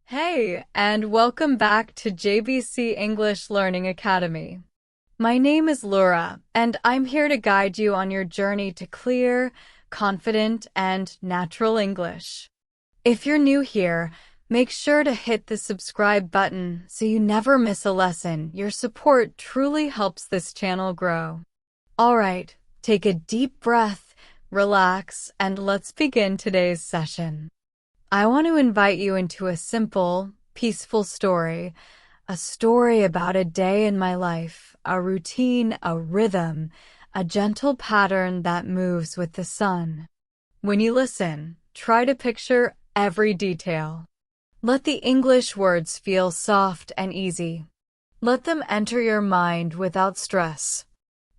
Hey, and welcome back to JBC English Learning Academy. My name is Laura, and I'm here to guide you on your journey to clear, confident, and natural English. If you're new here, make sure to hit the subscribe button so you never miss a lesson. Your support truly helps this channel grow. All right, take a deep breath, relax, and let's begin today's session. I want to invite you into a simple, peaceful story, a story about a day in my life, a routine, a rhythm, a gentle pattern that moves with the sun. When you listen, try to picture every detail. Let the English words feel soft and easy. Let them enter your mind without stress.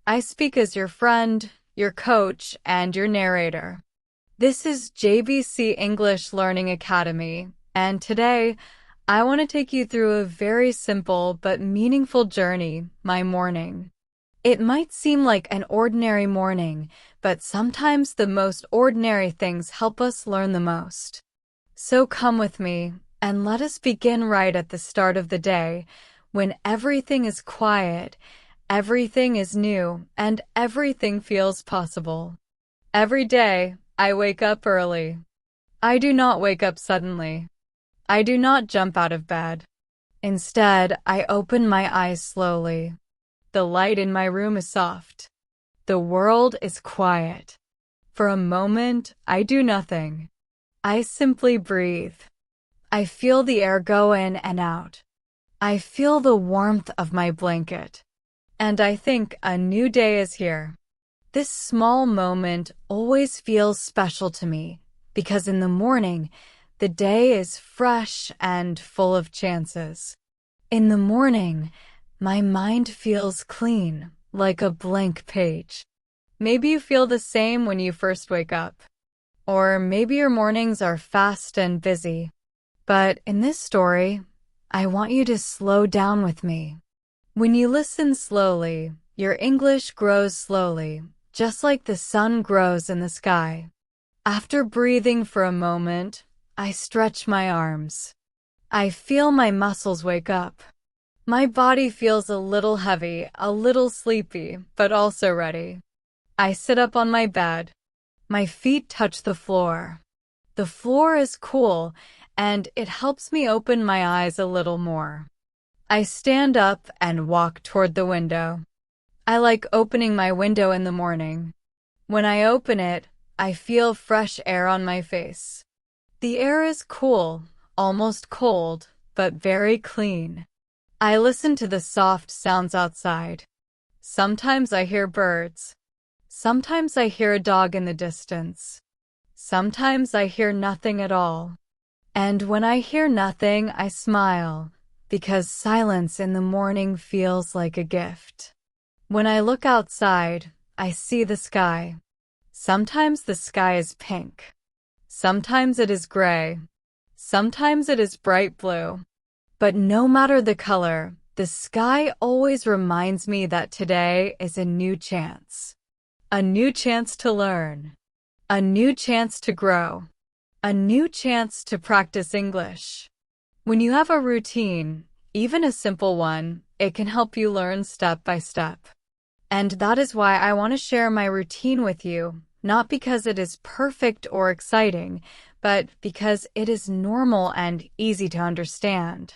I speak as your friend, your coach, and your narrator. This is JBC English Learning Academy, and today I want to take you through a very simple but meaningful journey, my morning. It might seem like an ordinary morning, but sometimes the most ordinary things help us learn the most. So come with me, and let us begin right at the start of the day, when everything is quiet, everything is new, and everything feels possible. Every day, I wake up early. I do not wake up suddenly. I do not jump out of bed. Instead, I open my eyes slowly. The light in my room is soft. The world is quiet. For a moment, I do nothing. I simply breathe. I feel the air go in and out. I feel the warmth of my blanket. And I think a new day is here. This small moment always feels special to me because in the morning, the day is fresh and full of chances. In the morning, my mind feels clean, like a blank page. Maybe you feel the same when you first wake up. Or maybe your mornings are fast and busy. But in this story, I want you to slow down with me. When you listen slowly, your English grows slowly, just like the sun grows in the sky. After breathing for a moment, I stretch my arms. I feel my muscles wake up. My body feels a little heavy, a little sleepy, but also ready. I sit up on my bed. My feet touch the floor. The floor is cool, and it helps me open my eyes a little more. I stand up and walk toward the window. I like opening my window in the morning. When I open it, I feel fresh air on my face. The air is cool, almost cold, but very clean. I listen to the soft sounds outside. Sometimes I hear birds. Sometimes I hear a dog in the distance. Sometimes I hear nothing at all. And when I hear nothing, I smile, because silence in the morning feels like a gift. When I look outside, I see the sky. Sometimes the sky is pink. Sometimes it is gray. Sometimes it is bright blue. But no matter the color, the sky always reminds me that today is a new chance. A new chance to learn. A new chance to grow. A new chance to practice English. When you have a routine, even a simple one, it can help you learn step by step. And that is why I want to share my routine with you, not because it is perfect or exciting, but because it is normal and easy to understand.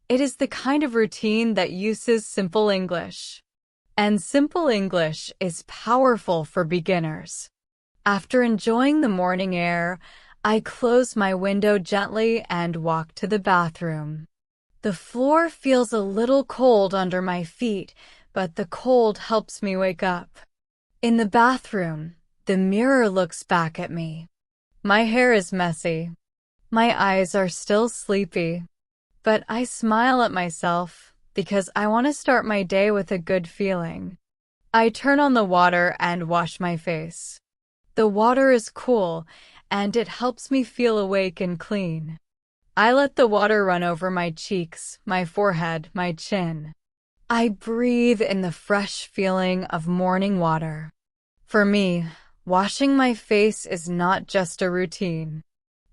It is the kind of routine that uses simple English. And simple English is powerful for beginners. After enjoying the morning air, I close my window gently and walk to the bathroom. The floor feels a little cold under my feet, but the cold helps me wake up. In the bathroom, the mirror looks back at me. My hair is messy. My eyes are still sleepy. But I smile at myself because I want to start my day with a good feeling. I turn on the water and wash my face. The water is cool, and it helps me feel awake and clean. I let the water run over my cheeks, my forehead, my chin. I breathe in the fresh feeling of morning water. For me, washing my face is not just a routine.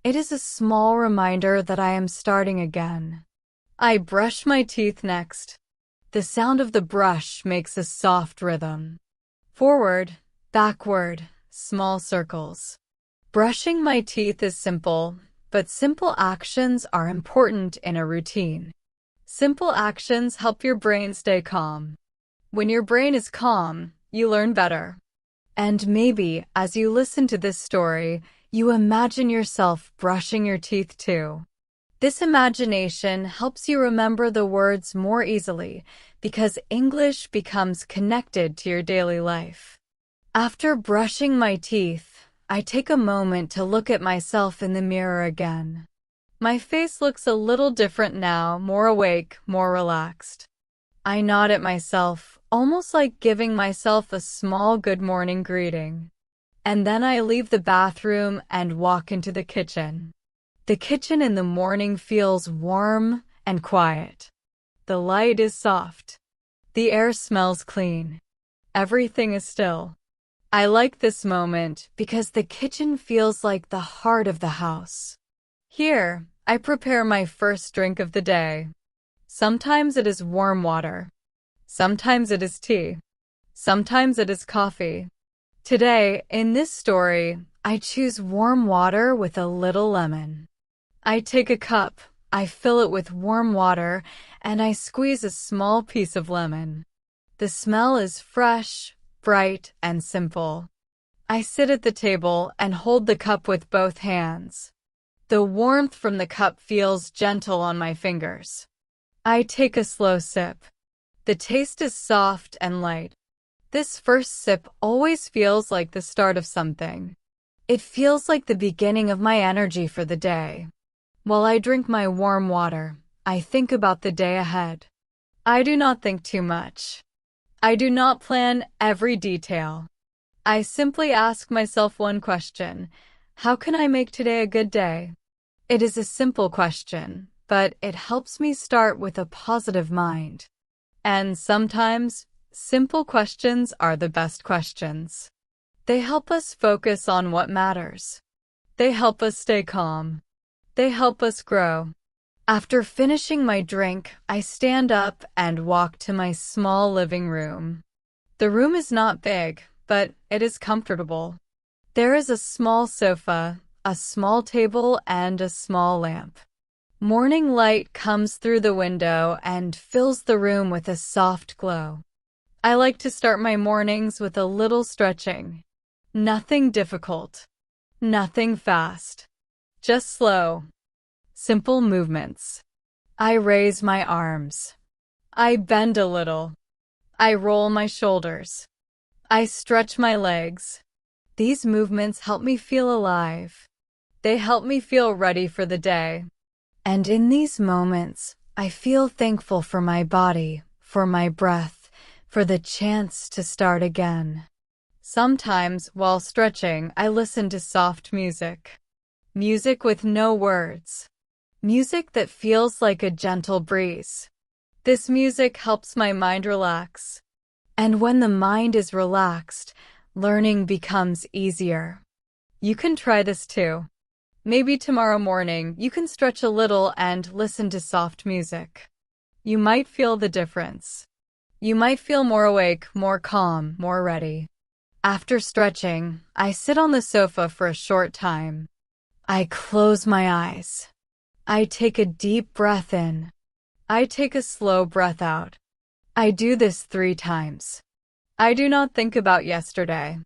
It is a small reminder that I am starting again. I brush my teeth next. The sound of the brush makes a soft rhythm. Forward, backward, small circles. Brushing my teeth is simple, but simple actions are important in a routine. Simple actions help your brain stay calm. When your brain is calm, you learn better. And maybe, as you listen to this story, you imagine yourself brushing your teeth too. This imagination helps you remember the words more easily because English becomes connected to your daily life. After brushing my teeth, I take a moment to look at myself in the mirror again. My face looks a little different now, more awake, more relaxed. I nod at myself, almost like giving myself a small good morning greeting. And then I leave the bathroom and walk into the kitchen. The kitchen in the morning feels warm and quiet. The light is soft. The air smells clean. Everything is still. I like this moment because the kitchen feels like the heart of the house. Here, I prepare my first drink of the day. Sometimes it is warm water. Sometimes it is tea. Sometimes it is coffee. Today, in this story, I choose warm water with a little lemon. I take a cup, I fill it with warm water, and I squeeze a small piece of lemon. The smell is fresh, bright, and simple. I sit at the table and hold the cup with both hands. The warmth from the cup feels gentle on my fingers. I take a slow sip. The taste is soft and light. This first sip always feels like the start of something. It feels like the beginning of my energy for the day. While I drink my warm water, I think about the day ahead. I do not think too much. I do not plan every detail. I simply ask myself one question: how can I make today a good day? It is a simple question, but it helps me start with a positive mind. And sometimes, simple questions are the best questions. They help us focus on what matters. They help us stay calm. They help us grow. After finishing my drink, I stand up and walk to my small living room. The room is not big, but it is comfortable. There is a small sofa, a small table, and a small lamp. Morning light comes through the window and fills the room with a soft glow. I like to start my mornings with a little stretching. Nothing difficult. Nothing fast. Just slow, simple movements. I raise my arms. I bend a little. I roll my shoulders. I stretch my legs. These movements help me feel alive. They help me feel ready for the day. And in these moments, I feel thankful for my body, for my breath, for the chance to start again. Sometimes, while stretching, I listen to soft music. Music with no words. Music that feels like a gentle breeze. This music helps my mind relax. And when the mind is relaxed, learning becomes easier. You can try this too. Maybe tomorrow morning you can stretch a little and listen to soft music. You might feel the difference. You might feel more awake, more calm, more ready. After stretching, I sit on the sofa for a short time. I close my eyes. I take a deep breath in. I take a slow breath out. I do this 3 times. I do not think about yesterday.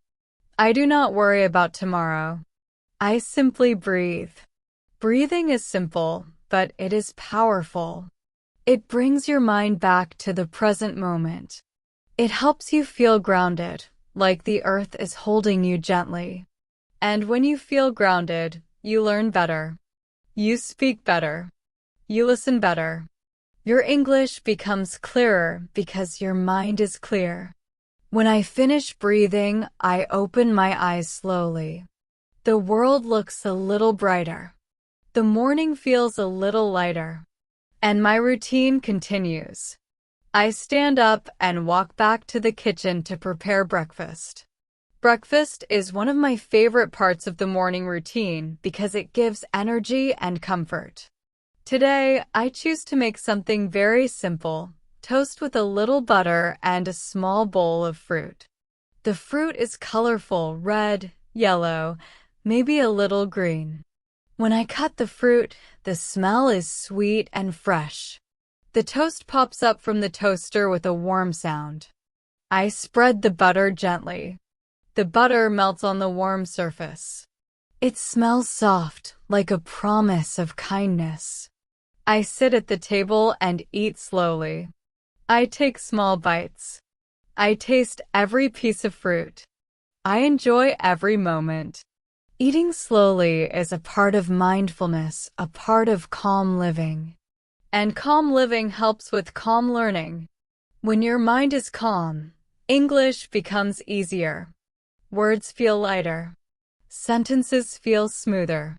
I do not worry about tomorrow. I simply breathe. Breathing is simple, but it is powerful. It brings your mind back to the present moment. It helps you feel grounded, like the earth is holding you gently. And when you feel grounded, you learn better. You speak better. You listen better. Your English becomes clearer because your mind is clear. When I finish breathing, I open my eyes slowly. The world looks a little brighter. The morning feels a little lighter. And my routine continues. I stand up and walk back to the kitchen to prepare breakfast. Breakfast is one of my favorite parts of the morning routine because it gives energy and comfort. Today, I choose to make something very simple: toast with a little butter and a small bowl of fruit. The fruit is colorful, red, yellow, maybe a little green. When I cut the fruit, the smell is sweet and fresh. The toast pops up from the toaster with a warm sound. I spread the butter gently. The butter melts on the warm surface. It smells soft, like a promise of kindness. I sit at the table and eat slowly. I take small bites. I taste every piece of fruit. I enjoy every moment. Eating slowly is a part of mindfulness, a part of calm living. And calm living helps with calm learning. When your mind is calm, English becomes easier. Words feel lighter. Sentences feel smoother.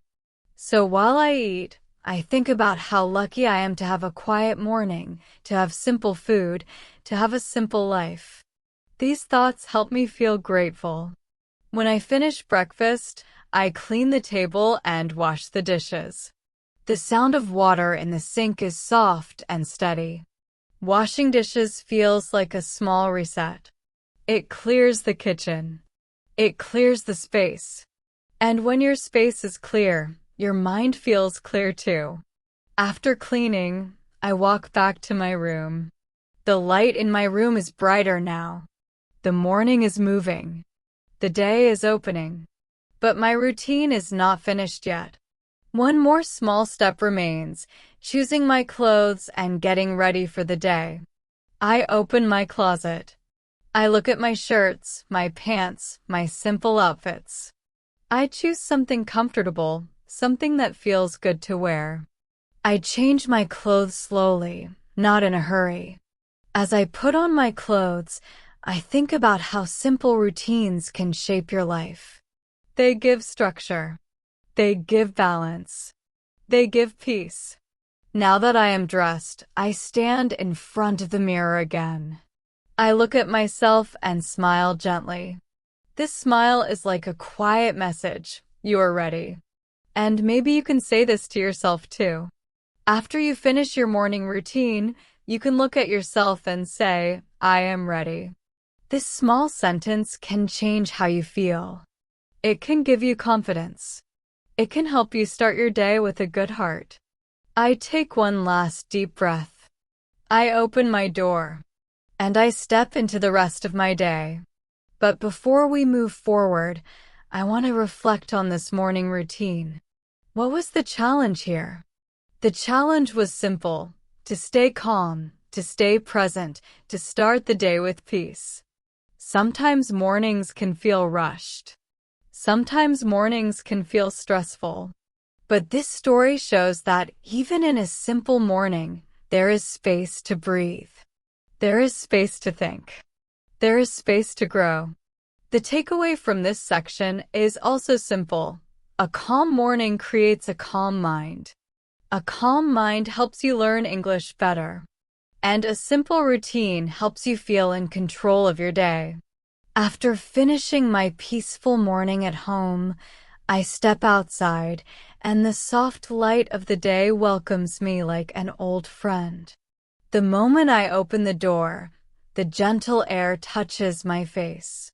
So while I eat, I think about how lucky I am to have a quiet morning, to have simple food, to have a simple life. These thoughts help me feel grateful. When I finish breakfast, I clean the table and wash the dishes. The sound of water in the sink is soft and steady. Washing dishes feels like a small reset. It clears the kitchen. It clears the space. And when your space is clear, your mind feels clear too. After cleaning, I walk back to my room. The light in my room is brighter now. The morning is moving. The day is opening. But my routine is not finished yet. One more small step remains: choosing my clothes and getting ready for the day. I open my closet. I look at my shirts, my pants, my simple outfits. I choose something comfortable, something that feels good to wear. I change my clothes slowly, not in a hurry. As I put on my clothes, I think about how simple routines can shape your life. They give structure. They give balance. They give peace. Now that I am dressed, I stand in front of the mirror again. I look at myself and smile gently. This smile is like a quiet message: you are ready. And maybe you can say this to yourself too. After you finish your morning routine, you can look at yourself and say, I am ready. This small sentence can change how you feel. It can give you confidence. It can help you start your day with a good heart. I take one last deep breath. I open my door. And I step into the rest of my day. But before we move forward, I want to reflect on this morning routine. What was the challenge here? The challenge was simple: to stay calm, to stay present, to start the day with peace. Sometimes mornings can feel rushed. Sometimes mornings can feel stressful. But this story shows that even in a simple morning, there is space to breathe. There is space to think. There is space to grow. The takeaway from this section is also simple. A calm morning creates a calm mind. A calm mind helps you learn English better. And a simple routine helps you feel in control of your day. After finishing my peaceful morning at home, I step outside, and the soft light of the day welcomes me like an old friend. The moment I open the door, the gentle air touches my face.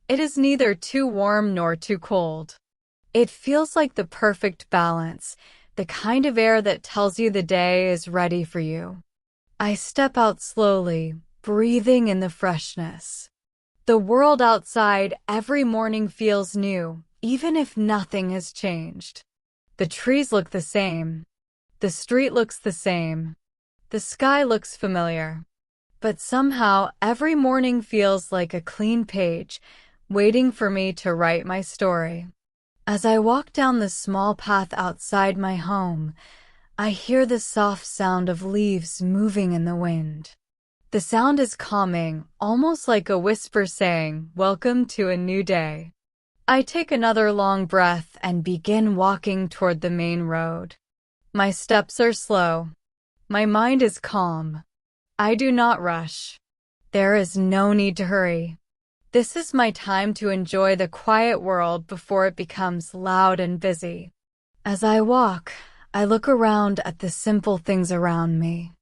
It is neither too warm nor too cold. It feels like the perfect balance, the kind of air that tells you the day is ready for you. I step out slowly, breathing in the freshness. The world outside every morning feels new, even if nothing has changed. The trees look the same. The street looks the same. The sky looks familiar. But somehow, every morning feels like a clean page, waiting for me to write my story. As I walk down the small path outside my home, I hear the soft sound of leaves moving in the wind. The sound is calming, almost like a whisper saying, "Welcome to a new day." I take another long breath and begin walking toward the main road. My steps are slow. My mind is calm. I do not rush. There is no need to hurry. This is my time to enjoy the quiet world before it becomes loud and busy. As I walk, I look around at the simple things around me.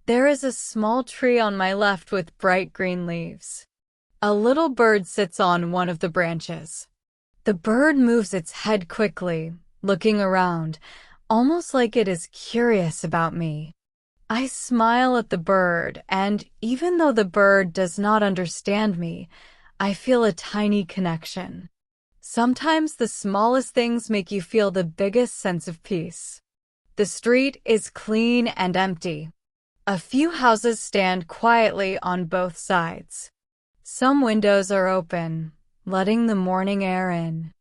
There is a small tree on my left with bright green leaves. A little bird sits on one of the branches. The bird moves its head quickly, looking around, almost like it is curious about me. I smile at the bird, and even though the bird does not understand me, I feel a tiny connection. Sometimes the smallest things make you feel the biggest sense of peace. The street is clean and empty. A few houses stand quietly on both sides. Some windows are open, letting the morning air in.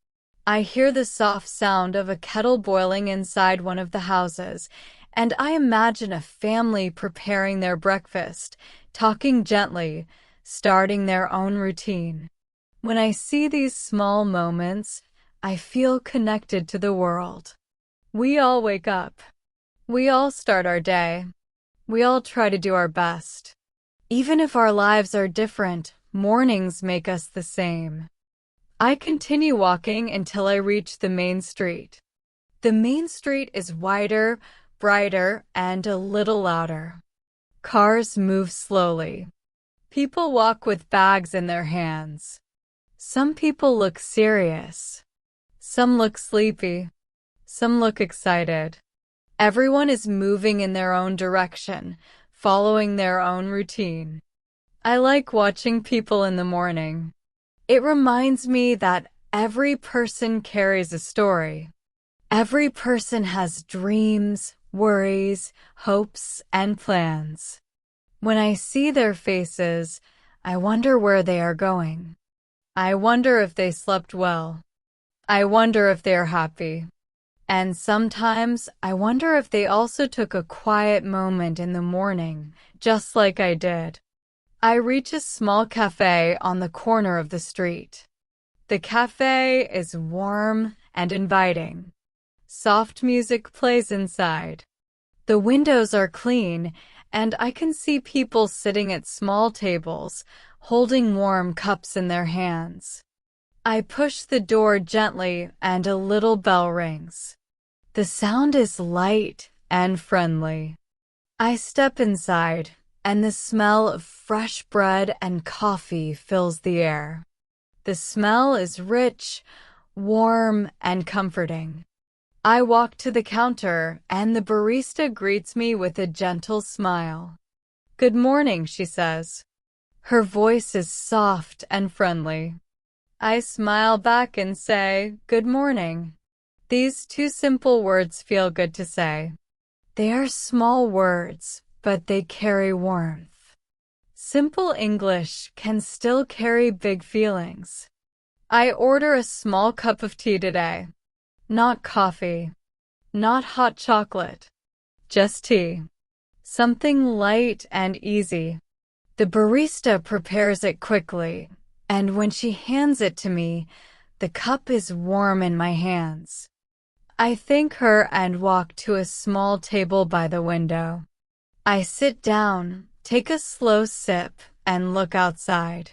I hear the soft sound of a kettle boiling inside one of the houses, and I imagine a family preparing their breakfast, talking gently, starting their own routine. When I see these small moments, I feel connected to the world. We all wake up. We all start our day. We all try to do our best. Even if our lives are different, mornings make us the same. I continue walking until I reach the main street. The main street is wider, brighter, and a little louder. Cars move slowly. People walk with bags in their hands. Some people look serious. Some look sleepy. Some look excited. Everyone is moving in their own direction, following their own routine. I like watching people in the morning. It reminds me that every person carries a story. Every person has dreams, worries, hopes, and plans. When I see their faces, I wonder where they are going. I wonder if they slept well. I wonder if they are happy. And sometimes I wonder if they also took a quiet moment in the morning, just like I did. I reach a small cafe on the corner of the street. The cafe is warm and inviting. Soft music plays inside. The windows are clean, and I can see people sitting at small tables, holding warm cups in their hands. I push the door gently and a little bell rings. The sound is light and friendly. I step inside, and the smell of fresh bread and coffee fills the air. The smell is rich, warm, and comforting. I walk to the counter, and the barista greets me with a gentle smile. "Good morning," she says. Her voice is soft and friendly. I smile back and say, "Good morning." These two simple words feel good to say. They are small words, but they carry warmth. Simple English can still carry big feelings. I order a small cup of tea today. Not coffee. Not hot chocolate. Just tea. Something light and easy. The barista prepares it quickly, and when she hands it to me, the cup is warm in my hands. I thank her and walk to a small table by the window. I sit down, take a slow sip, and look outside.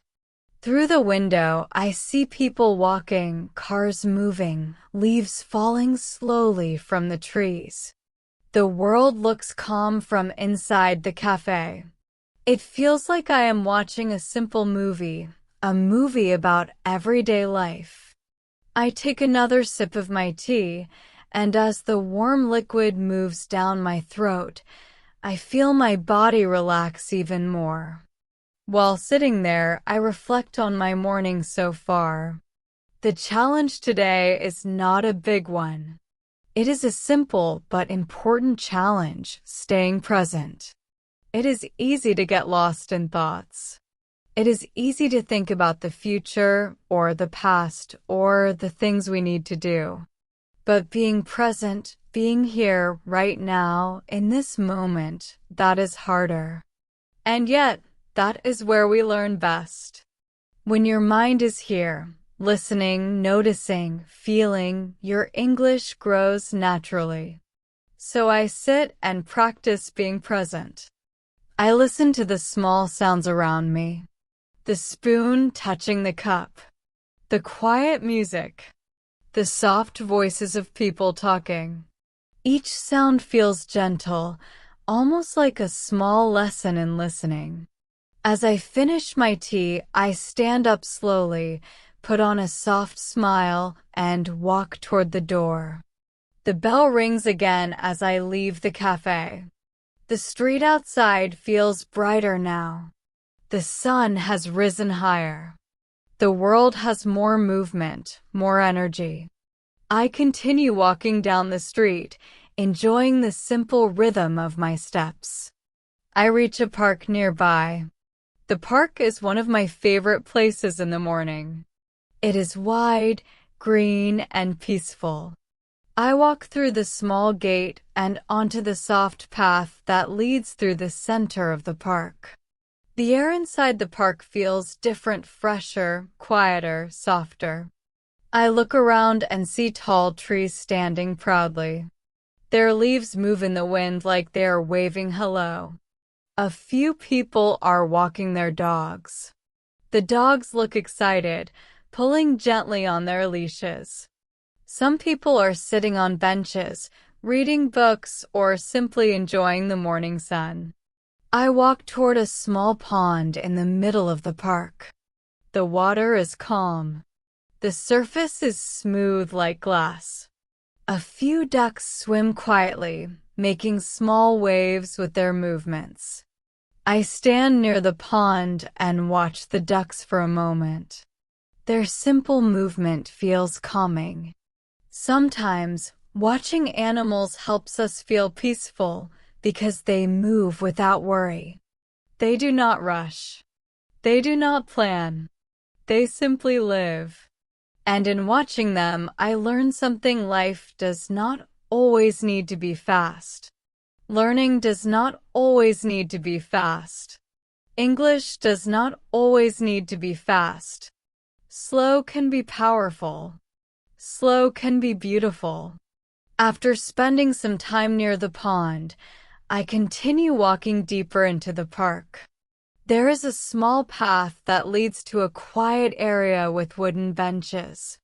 Through the window, I see people walking, cars moving, leaves falling slowly from the trees. The world looks calm from inside the cafe. It feels like I am watching a simple movie, a movie about everyday life. I take another sip of my tea, and as the warm liquid moves down my throat, I feel my body relax even more. While sitting there, I reflect on my morning so far. The challenge today is not a big one. It is a simple but important challenge, staying present. It is easy to get lost in thoughts. It is easy to think about the future or the past or the things we need to do. But being present, being here right now, in this moment, that is harder. And yet, that is where we learn best. When your mind is here, listening, noticing, feeling, your English grows naturally. So I sit and practice being present. I listen to the small sounds around me. The spoon touching the cup. The quiet music. The soft voices of people talking. Each sound feels gentle, almost like a small lesson in listening. As I finish my tea, I stand up slowly, put on a soft smile, and walk toward the door. The bell rings again as I leave the cafe. The street outside feels brighter now. The sun has risen higher. The world has more movement, more energy. I continue walking down the street, enjoying the simple rhythm of my steps. I reach a park nearby. The park is one of my favorite places in the morning. It is wide, green, and peaceful. I walk through the small gate and onto the soft path that leads through the center of the park. The air inside the park feels different, fresher, quieter, softer. I look around and see tall trees standing proudly. Their leaves move in the wind like they are waving hello. A few people are walking their dogs. The dogs look excited, pulling gently on their leashes. Some people are sitting on benches, reading books, or simply enjoying the morning sun. I walk toward a small pond in the middle of the park. The water is calm. The surface is smooth like glass. A few ducks swim quietly, making small waves with their movements. I stand near the pond and watch the ducks for a moment. Their simple movement feels calming. Sometimes, watching animals helps us feel peaceful because they move without worry. They do not rush. They do not plan. They simply live. And in watching them, I learn something: life does not always need to be fast. Learning does not always need to be fast. English does not always need to be fast. Slow can be powerful. Slow can be beautiful. After spending some time near the pond, I continue walking deeper into the park. There is a small path that leads to a quiet area with wooden benches.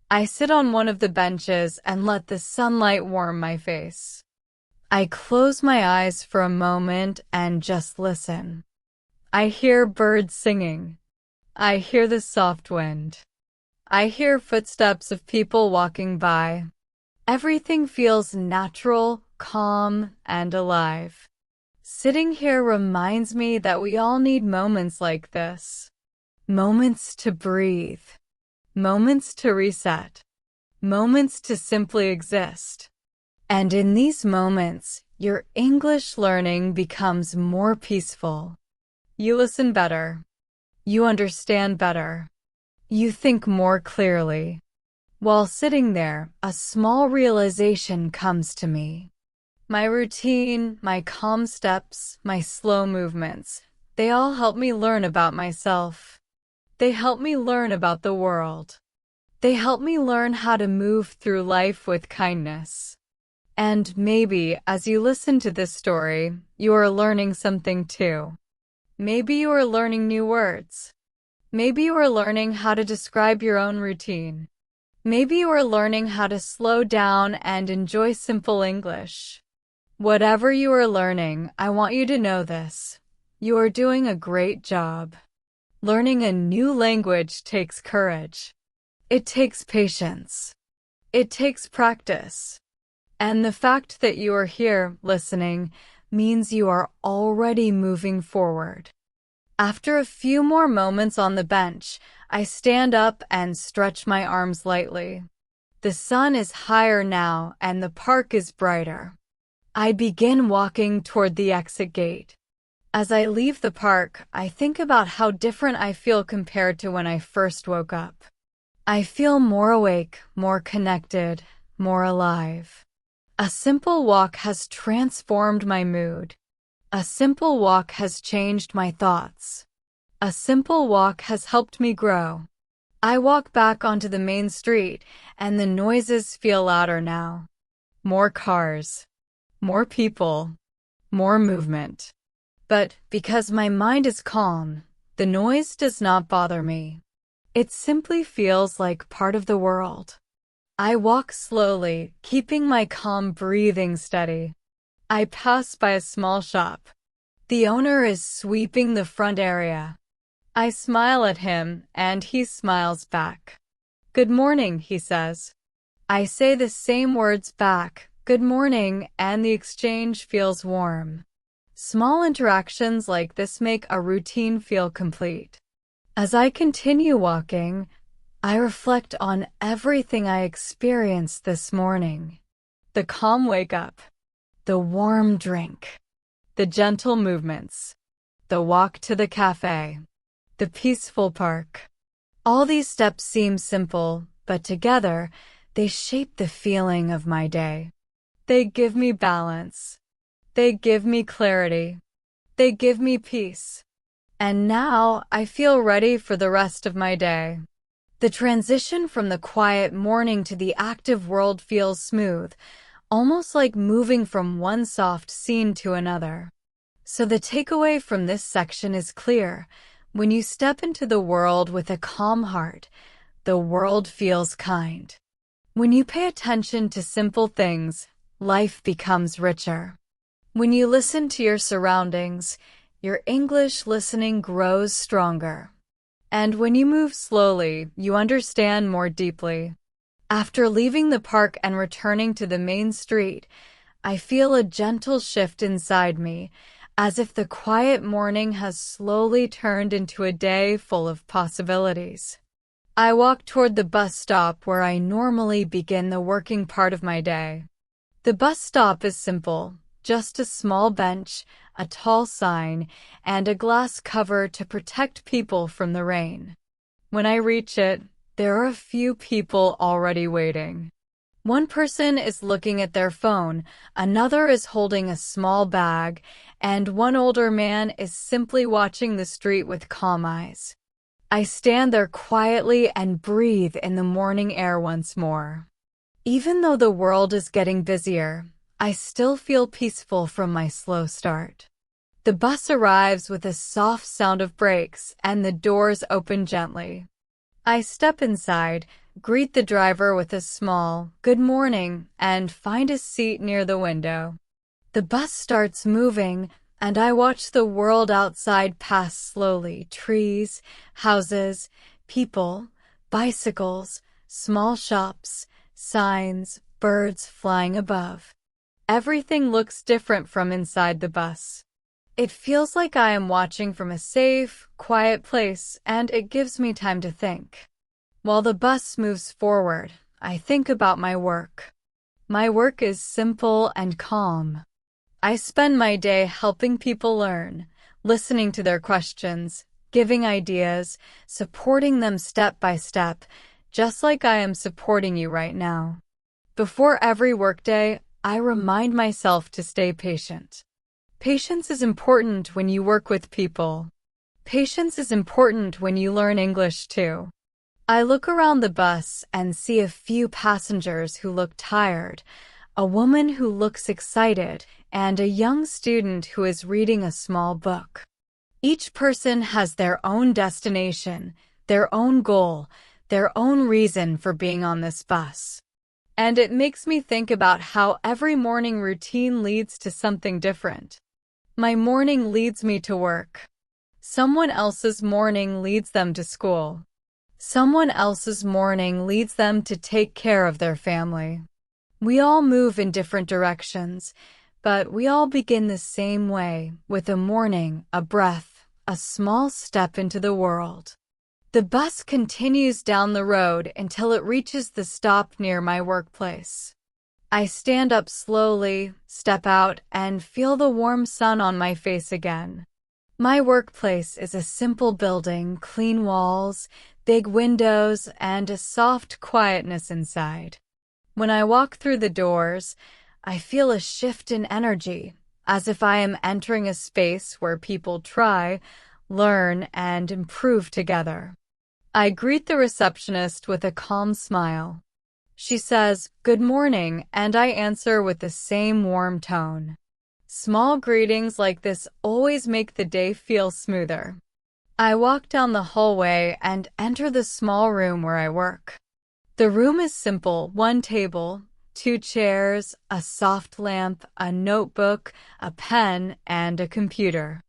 I sit on one of the benches and let the sunlight warm my face. I close my eyes for a moment and just listen. I hear birds singing. I hear the soft wind. I hear footsteps of people walking by. Everything feels natural, calm, and alive. Sitting here reminds me that we all need moments like this. Moments to breathe. Moments to reset. Moments to simply exist. And in these moments, your English learning becomes more peaceful. You listen better. You understand better. You think more clearly. While sitting there, a small realization comes to me. My routine, my calm steps, my slow movements, they all help me learn about myself. They help me learn about the world. They help me learn how to move through life with kindness. And maybe, as you listen to this story, you are learning something too. Maybe you are learning new words. Maybe you are learning how to describe your own routine. Maybe you are learning how to slow down and enjoy simple English. Whatever you are learning, I want you to know this: you are doing a great job. Learning a new language takes courage. It takes patience. It takes practice. And the fact that you are here, listening, means you are already moving forward. After a few more moments on the bench, I stand up and stretch my arms lightly. The sun is higher now and the park is brighter. I begin walking toward the exit gate. As I leave the park, I think about how different I feel compared to when I first woke up. I feel more awake, more connected, more alive. A simple walk has transformed my mood. A simple walk has changed my thoughts. A simple walk has helped me grow. I walk back onto the main street, and the noises feel louder now. More cars. More people. More movement. But because my mind is calm, The noise does not bother me. It simply feels like part of the world. I walk slowly, keeping my calm breathing steady. I pass by a small shop. The owner is sweeping the front area. I smile at him, and he smiles back. "Good morning," he says. I say the same words back, "Good morning," and the exchange feels warm. Small interactions like this make a routine feel complete. As I continue walking, I reflect on everything I experienced this morning. The calm wake-up, the warm drink, the gentle movements, the walk to the cafe, the peaceful park. All these steps seem simple, but together, they shape the feeling of my day. They give me balance. They give me clarity. They give me peace. And now I feel ready for the rest of my day. The transition from the quiet morning to the active world feels smooth, almost like moving from one soft scene to another. So the takeaway from this section is clear. When you step into the world with a calm heart, the world feels kind. When you pay attention to simple things, life becomes richer. When you listen to your surroundings, your English listening grows stronger. And when you move slowly, you understand more deeply. After leaving the park and returning to the main street, I feel a gentle shift inside me, as if the quiet morning has slowly turned into a day full of possibilities. I walk toward the bus stop where I normally begin the working part of my day. The bus stop is simple, just a small bench, a tall sign, and a glass cover to protect people from the rain. When I reach it, there are a few people already waiting. One person is looking at their phone, another is holding a small bag, and one older man is simply watching the street with calm eyes. I stand there quietly and breathe in the morning air once more. Even though the world is getting busier, I still feel peaceful from my slow start. The bus arrives with a soft sound of brakes and the doors open gently. I step inside, greet the driver with a small "good morning," and find a seat near the window. The bus starts moving, and I watch the world outside pass slowly: trees, houses, people, bicycles, small shops, signs, birds flying above. Everything looks different from inside the bus. It feels like I am watching from a safe, quiet place, and it gives me time to think. While the bus moves forward, I think about my work. My work is simple and calm. I spend my day helping people learn, listening to their questions, giving ideas, supporting them step by step, just like I am supporting you right now. Before every workday, I remind myself to stay patient. Patience is important when you work with people. Patience is important when you learn English too. I look around the bus and see a few passengers who look tired, a woman who looks excited, and a young student who is reading a small book. Each person has their own destination, their own goal, their own reason for being on this bus. And it makes me think about how every morning routine leads to something different. My morning leads me to work. Someone else's morning leads them to school. Someone else's morning leads them to take care of their family. We all move in different directions, but we all begin the same way, with a morning, a breath, a small step into the world. The bus continues down the road until it reaches the stop near my workplace. I stand up slowly, step out, and feel the warm sun on my face again. My workplace is a simple building, clean walls, big windows, and a soft quietness inside. When I walk through the doors, I feel a shift in energy, as if I am entering a space where people try, learn, and improve together. I greet the receptionist with a calm smile. She says, "Good morning," and I answer with the same warm tone. Small greetings like this always make the day feel smoother. I walk down the hallway and enter the small room where I work. The room is simple: one table, two chairs, a soft lamp, a notebook, a pen, and a computer.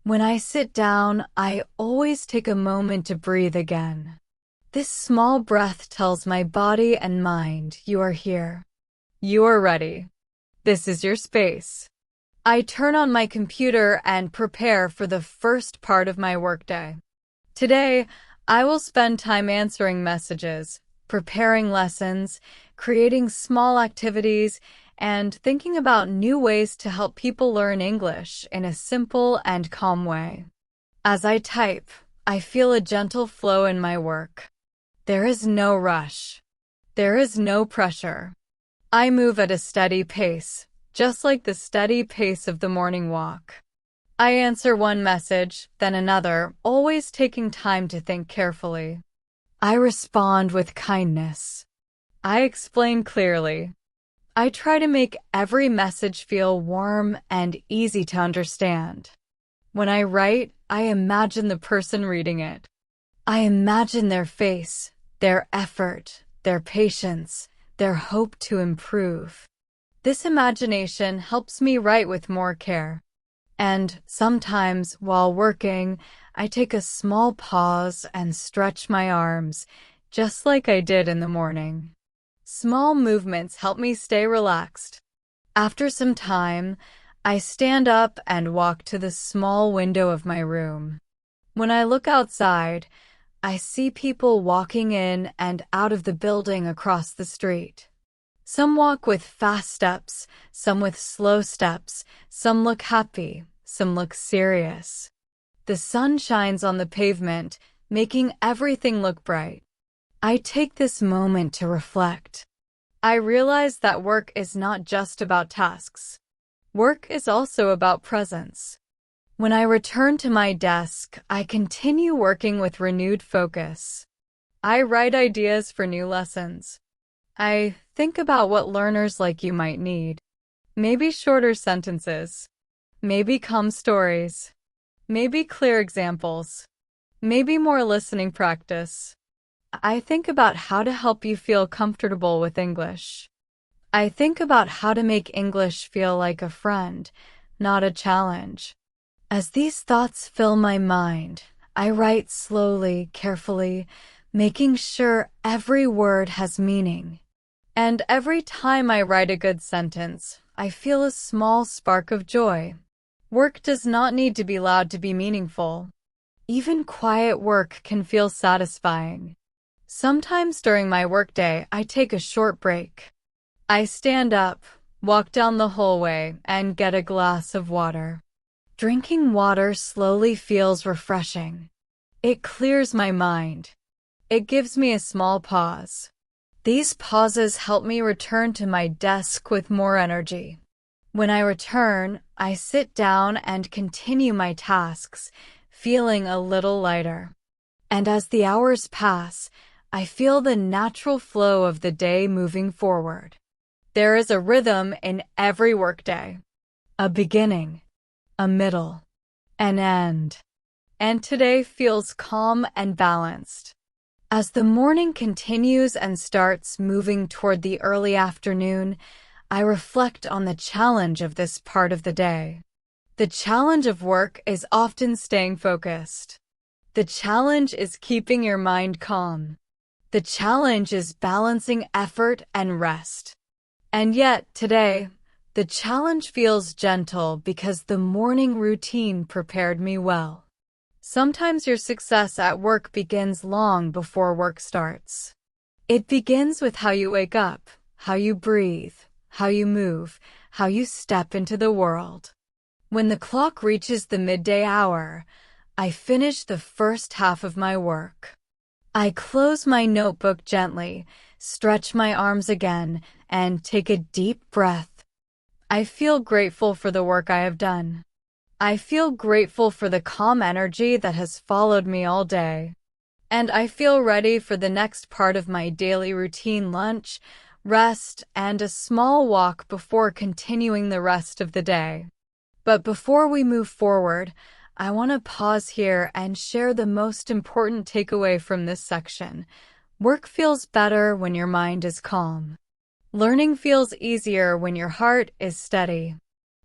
When I sit down, I always take a moment to breathe again. This small breath tells my body and mind, you are here. You are ready. This is your space. I turn on my computer and prepare for the first part of my workday. Today, I will spend time answering messages, preparing lessons, creating small activities, and thinking about new ways to help people learn English in a simple and calm way. As I type, I feel a gentle flow in my work. There is no rush. There is no pressure. I move at a steady pace, just like the steady pace of the morning walk. I answer one message, then another, always taking time to think carefully. I respond with kindness. I explain clearly. I try to make every message feel warm and easy to understand. When I write, I imagine the person reading it. I imagine their face, their effort, their patience, their hope to improve. This imagination helps me write with more care. And sometimes, while working, I take a small pause and stretch my arms, just like I did in the morning. Small movements help me stay relaxed. After some time, I stand up and walk to the small window of my room. When I look outside, I see people walking in and out of the building across the street. Some walk with fast steps, some with slow steps, some look happy, some look serious. The sun shines on the pavement, making everything look bright. I take this moment to reflect. I realize that work is not just about tasks. Work is also about presence. When I return to my desk, I continue working with renewed focus. I write ideas for new lessons. I think about what learners like you might need. Maybe shorter sentences. Maybe calm stories. Maybe clear examples. Maybe more listening practice. I think about how to help you feel comfortable with English. I think about how to make English feel like a friend, not a challenge. As these thoughts fill my mind, I write slowly, carefully, making sure every word has meaning. And every time I write a good sentence, I feel a small spark of joy. Work does not need to be loud to be meaningful. Even quiet work can feel satisfying. Sometimes during my workday, I take a short break. I stand up, walk down the hallway, and get a glass of water. Drinking water slowly feels refreshing. It clears my mind. It gives me a small pause. These pauses help me return to my desk with more energy. When I return, I sit down and continue my tasks, feeling a little lighter. And as the hours pass, I feel the natural flow of the day moving forward. There is a rhythm in every workday. A beginning, a middle, an end. And today feels calm and balanced. As the morning continues and starts moving toward the early afternoon, I reflect on the challenge of this part of the day. The challenge of work is often staying focused. The challenge is keeping your mind calm. The challenge is balancing effort and rest. And yet, today, the challenge feels gentle because the morning routine prepared me well. Sometimes your success at work begins long before work starts. It begins with how you wake up, how you breathe, how you move, how you step into the world. When the clock reaches the midday hour, I finish the first half of my work. I close my notebook gently, stretch my arms again, and take a deep breath. I feel grateful for the work I have done. I feel grateful for the calm energy that has followed me all day. And I feel ready for the next part of my daily routine: lunch, rest, and a small walk before continuing the rest of the day. But before we move forward, I want to pause here and share the most important takeaway from this section. Work feels better when your mind is calm. Learning feels easier when your heart is steady.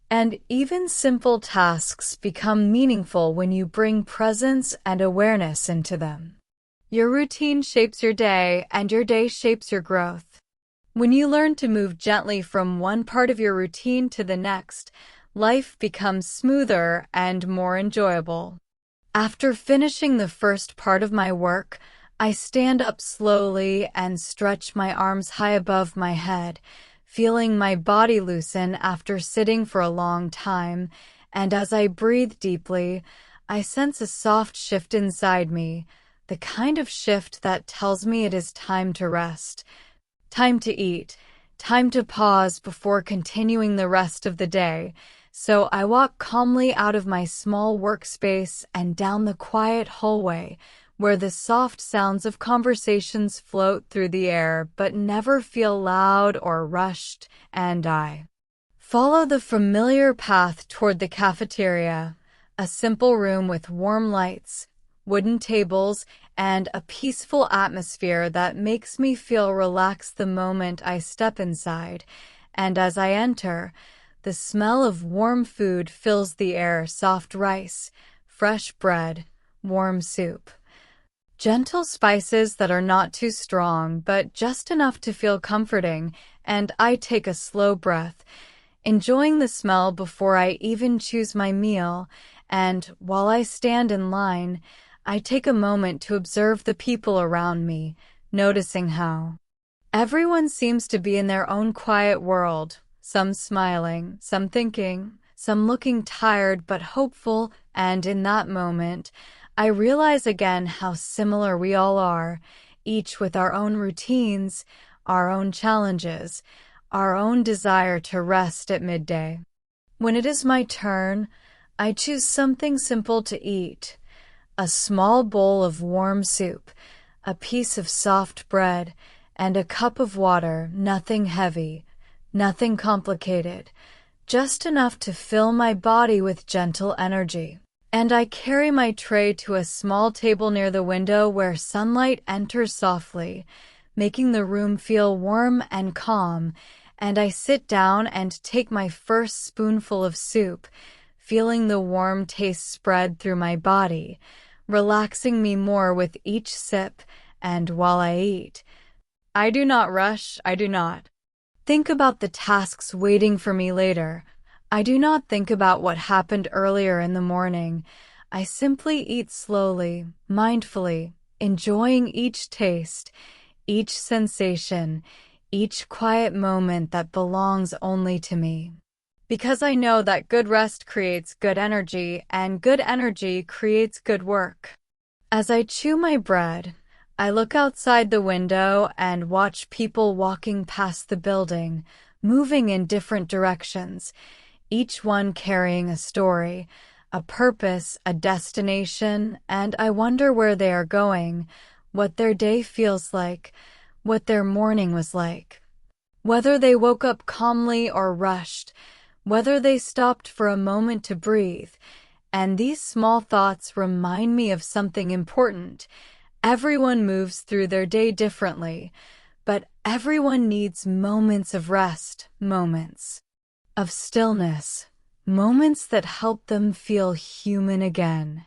And even simple tasks become meaningful when you bring presence and awareness into them. Your routine shapes your day, and your day shapes your growth. When you learn to move gently from one part of your routine to the next, life becomes smoother and more enjoyable. After finishing the first part of my work, I stand up slowly and stretch my arms high above my head, feeling my body loosen after sitting for a long time, and as I breathe deeply, I sense a soft shift inside me, the kind of shift that tells me it is time to rest, time to eat, time to pause before continuing the rest of the day. So I walk calmly out of my small workspace and down the quiet hallway, where the soft sounds of conversations float through the air but never feel loud or rushed, and I follow the familiar path toward the cafeteria, a simple room with warm lights, wooden tables, and a peaceful atmosphere that makes me feel relaxed the moment I step inside. And as I enter, the smell of warm food fills the air: soft rice, fresh bread, warm soup. Gentle spices that are not too strong, but just enough to feel comforting, and I take a slow breath, enjoying the smell before I even choose my meal, and while I stand in line, I take a moment to observe the people around me, noticing how everyone seems to be in their own quiet world, some smiling, some thinking, some looking tired but hopeful, and in that moment, I realize again how similar we all are, each with our own routines, our own challenges, our own desire to rest at midday. When it is my turn, I choose something simple to eat: a small bowl of warm soup, a piece of soft bread, and a cup of water. Nothing heavy, nothing complicated, just enough to fill my body with gentle energy. And I carry my tray to a small table near the window where sunlight enters softly, making the room feel warm and calm, and I sit down and take my first spoonful of soup, feeling the warm taste spread through my body, relaxing me more with each sip. And while I eat, I do not rush. I do not think about the tasks waiting for me later. I do not think about what happened earlier in the morning. I simply eat slowly, mindfully, enjoying each taste, each sensation, each quiet moment that belongs only to me. Because I know that good rest creates good energy, and good energy creates good work. As I chew my bread, I look outside the window and watch people walking past the building, moving in different directions, each one carrying a story, a purpose, a destination, and I wonder where they are going, what their day feels like, what their morning was like. Whether they woke up calmly or rushed, whether they stopped for a moment to breathe. And these small thoughts remind me of something important. Everyone moves through their day differently, but everyone needs moments of rest, moments of stillness, moments that help them feel human again.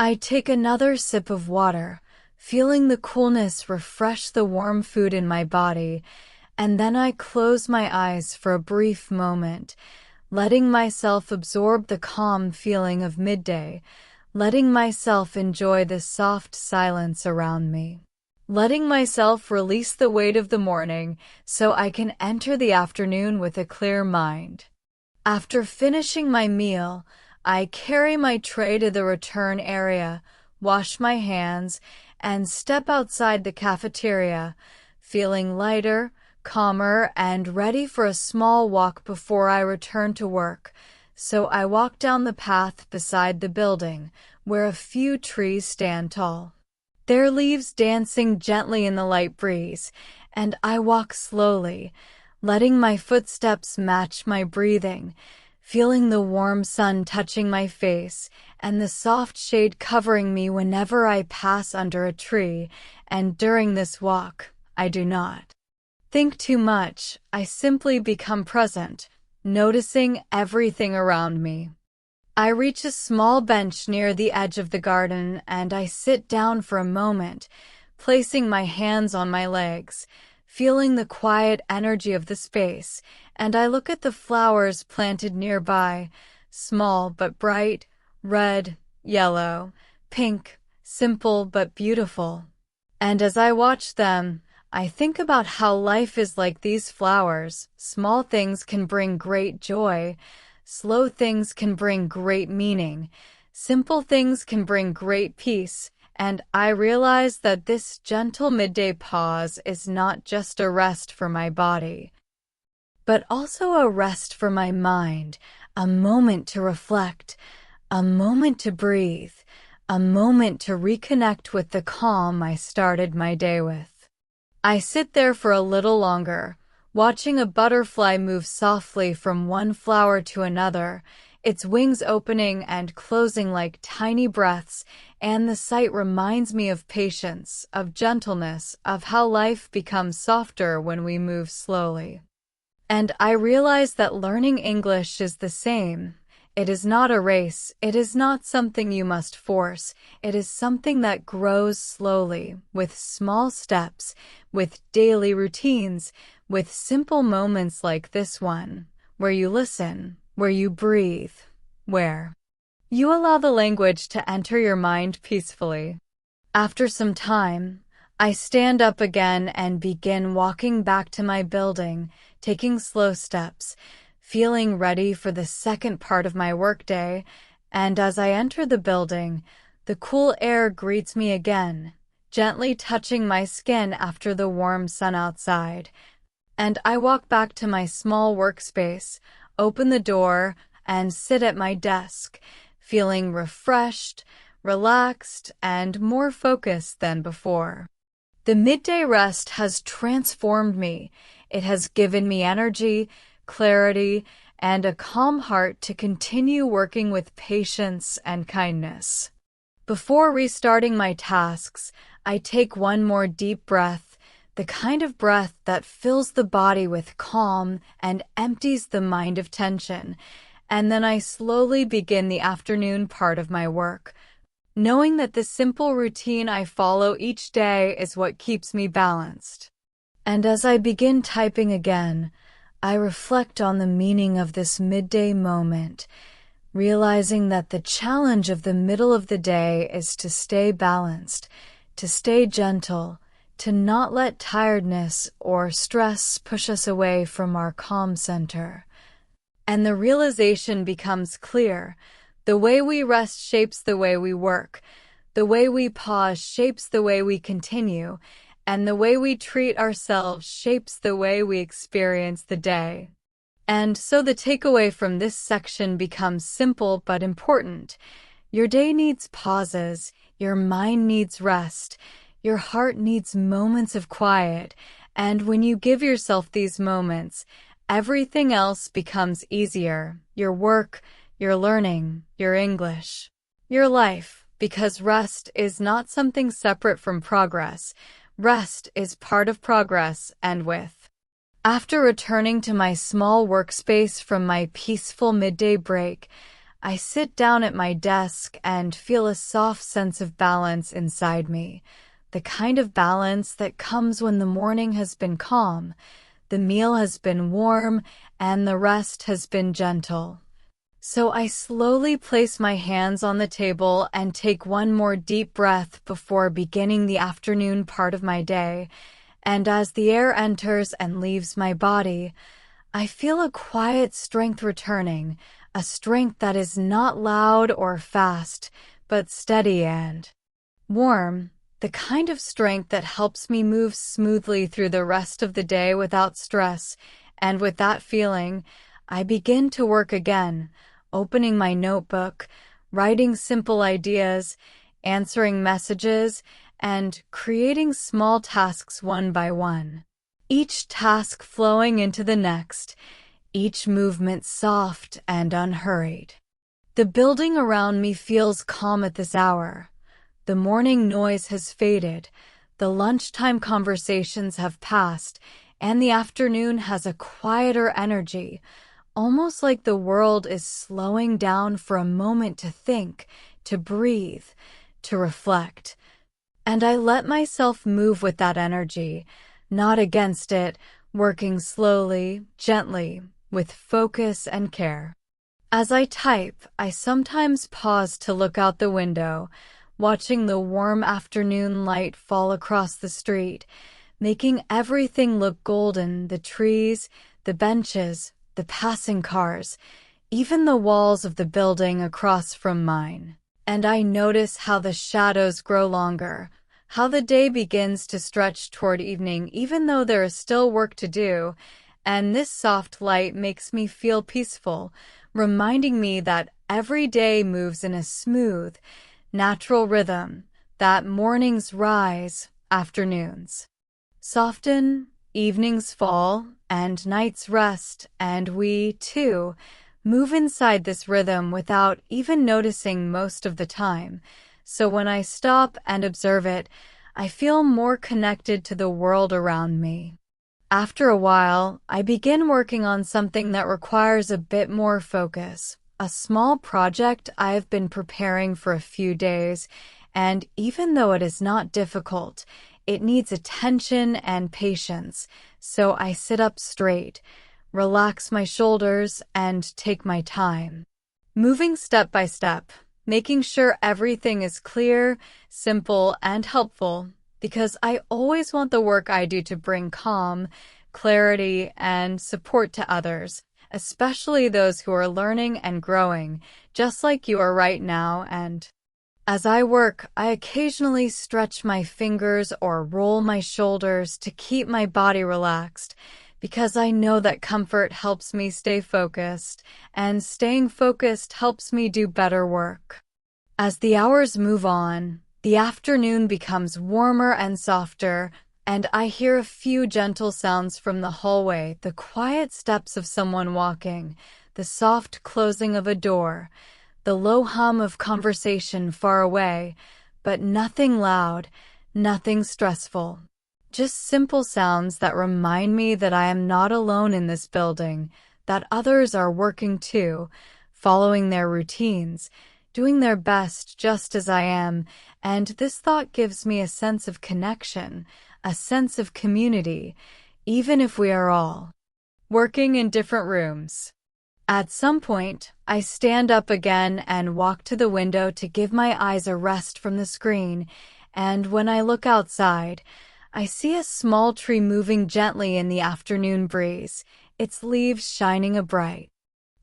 I take another sip of water, feeling the coolness refresh the warm food in my body, and then I close my eyes for a brief moment, letting myself absorb the calm feeling of midday, letting myself enjoy the soft silence around me, letting myself release the weight of the morning so I can enter the afternoon with a clear mind. After finishing my meal, I carry my tray to the return area, wash my hands, and step outside the cafeteria, feeling lighter, calmer, and ready for a small walk before I return to work. So I walk down the path beside the building, where a few trees stand tall, their leaves dancing gently in the light breeze, and I walk slowly, letting my footsteps match my breathing, feeling the warm sun touching my face and the soft shade covering me whenever I pass under a tree, and during this walk, I do not think too much. I simply become present, noticing everything around me. I reach a small bench near the edge of the garden and I sit down for a moment, placing my hands on my legs, feeling the quiet energy of the space, and I look at the flowers planted nearby, small but bright, red, yellow, pink, simple but beautiful. And as I watch them, I think about how life is like these flowers. Small things can bring great joy. Slow things can bring great meaning. Simple things can bring great peace. And I realize that this gentle midday pause is not just a rest for my body, but also a rest for my mind, a moment to reflect, a moment to breathe, a moment to reconnect with the calm I started my day with. I sit there for a little longer, watching a butterfly move softly from one flower to another, its wings opening and closing like tiny breaths, and the sight reminds me of patience, of gentleness, of how life becomes softer when we move slowly. And I realize that learning English is the same. It is not a race. It is not something you must force. It is something that grows slowly, with small steps, with daily routines, with simple moments like this one, where you listen, where you breathe, where you allow the language to enter your mind peacefully. After some time, I stand up again and begin walking back to my building, taking slow steps, feeling ready for the second part of my workday, and as I enter the building, the cool air greets me again, gently touching my skin after the warm sun outside. And I walk back to my small workspace, open the door, and sit at my desk, feeling refreshed, relaxed, and more focused than before. The midday rest has transformed me. It has given me energy, clarity, and a calm heart to continue working with patience and kindness. Before restarting my tasks, I take one more deep breath, the kind of breath that fills the body with calm and empties the mind of tension, and then I slowly begin the afternoon part of my work, knowing that the simple routine I follow each day is what keeps me balanced. And as I begin typing again, I reflect on the meaning of this midday moment, realizing that the challenge of the middle of the day is to stay balanced, to stay gentle, to not let tiredness or stress push us away from our calm center. And the realization becomes clear. The way we rest shapes the way we work. The way we pause shapes the way we continue. And the way we treat ourselves shapes the way we experience the day. And so the takeaway from this section becomes simple but important. Your day needs pauses. Your mind needs rest. Your heart needs moments of quiet. And when you give yourself these moments, everything else becomes easier. Your work, your learning, your English, your life, because rest is not something separate from progress. Rest is part of progress and with. After returning to my small workspace from my peaceful midday break, I sit down at my desk and feel a soft sense of balance inside me, the kind of balance that comes when the morning has been calm, the meal has been warm, and the rest has been gentle. So I slowly place my hands on the table and take one more deep breath before beginning the afternoon part of my day, and as the air enters and leaves my body, I feel a quiet strength returning, a strength that is not loud or fast, but steady and warm, the kind of strength that helps me move smoothly through the rest of the day without stress. And with that feeling, I begin to work again, opening my notebook, writing simple ideas, answering messages, and creating small tasks one by one. Each task flowing into the next, each movement soft and unhurried. The building around me feels calm at this hour. The morning noise has faded, the lunchtime conversations have passed, and the afternoon has a quieter energy, almost like the world is slowing down for a moment to think, to breathe, to reflect. And I let myself move with that energy, not against it, working slowly, gently, with focus and care. As I type, I sometimes pause to look out the window, watching the warm afternoon light fall across the street, making everything look golden, the trees, the benches, the passing cars, even the walls of the building across from mine. And I notice how the shadows grow longer, how the day begins to stretch toward evening even though there is still work to do, and this soft light makes me feel peaceful, reminding me that every day moves in a smooth, natural rhythm, that mornings rise, afternoons soften, evenings fall, and nights rest, and we, too, move inside this rhythm without even noticing most of the time. So when I stop and observe it, I feel more connected to the world around me. After a while, I begin working on something that requires a bit more focus, a small project I've been preparing for a few days, and even though it is not difficult, it needs attention and patience, so I sit up straight, relax my shoulders, and take my time. Moving step by step, making sure everything is clear, simple, and helpful, because I always want the work I do to bring calm, clarity, and support to others, especially those who are learning and growing, just like you are right now. And as I work, I occasionally stretch my fingers or roll my shoulders to keep my body relaxed, because I know that comfort helps me stay focused, and staying focused helps me do better work. As the hours move on, the afternoon becomes warmer and softer, and I hear a few gentle sounds from the hallway, the quiet steps of someone walking, the soft closing of a door, the low hum of conversation far away, but nothing loud, nothing stressful. Just simple sounds that remind me that I am not alone in this building, that others are working too, following their routines, doing their best just as I am, and this thought gives me a sense of connection, a sense of community, even if we are all working in different rooms. At some point, I stand up again and walk to the window to give my eyes a rest from the screen, and when I look outside, I see a small tree moving gently in the afternoon breeze, its leaves shining bright.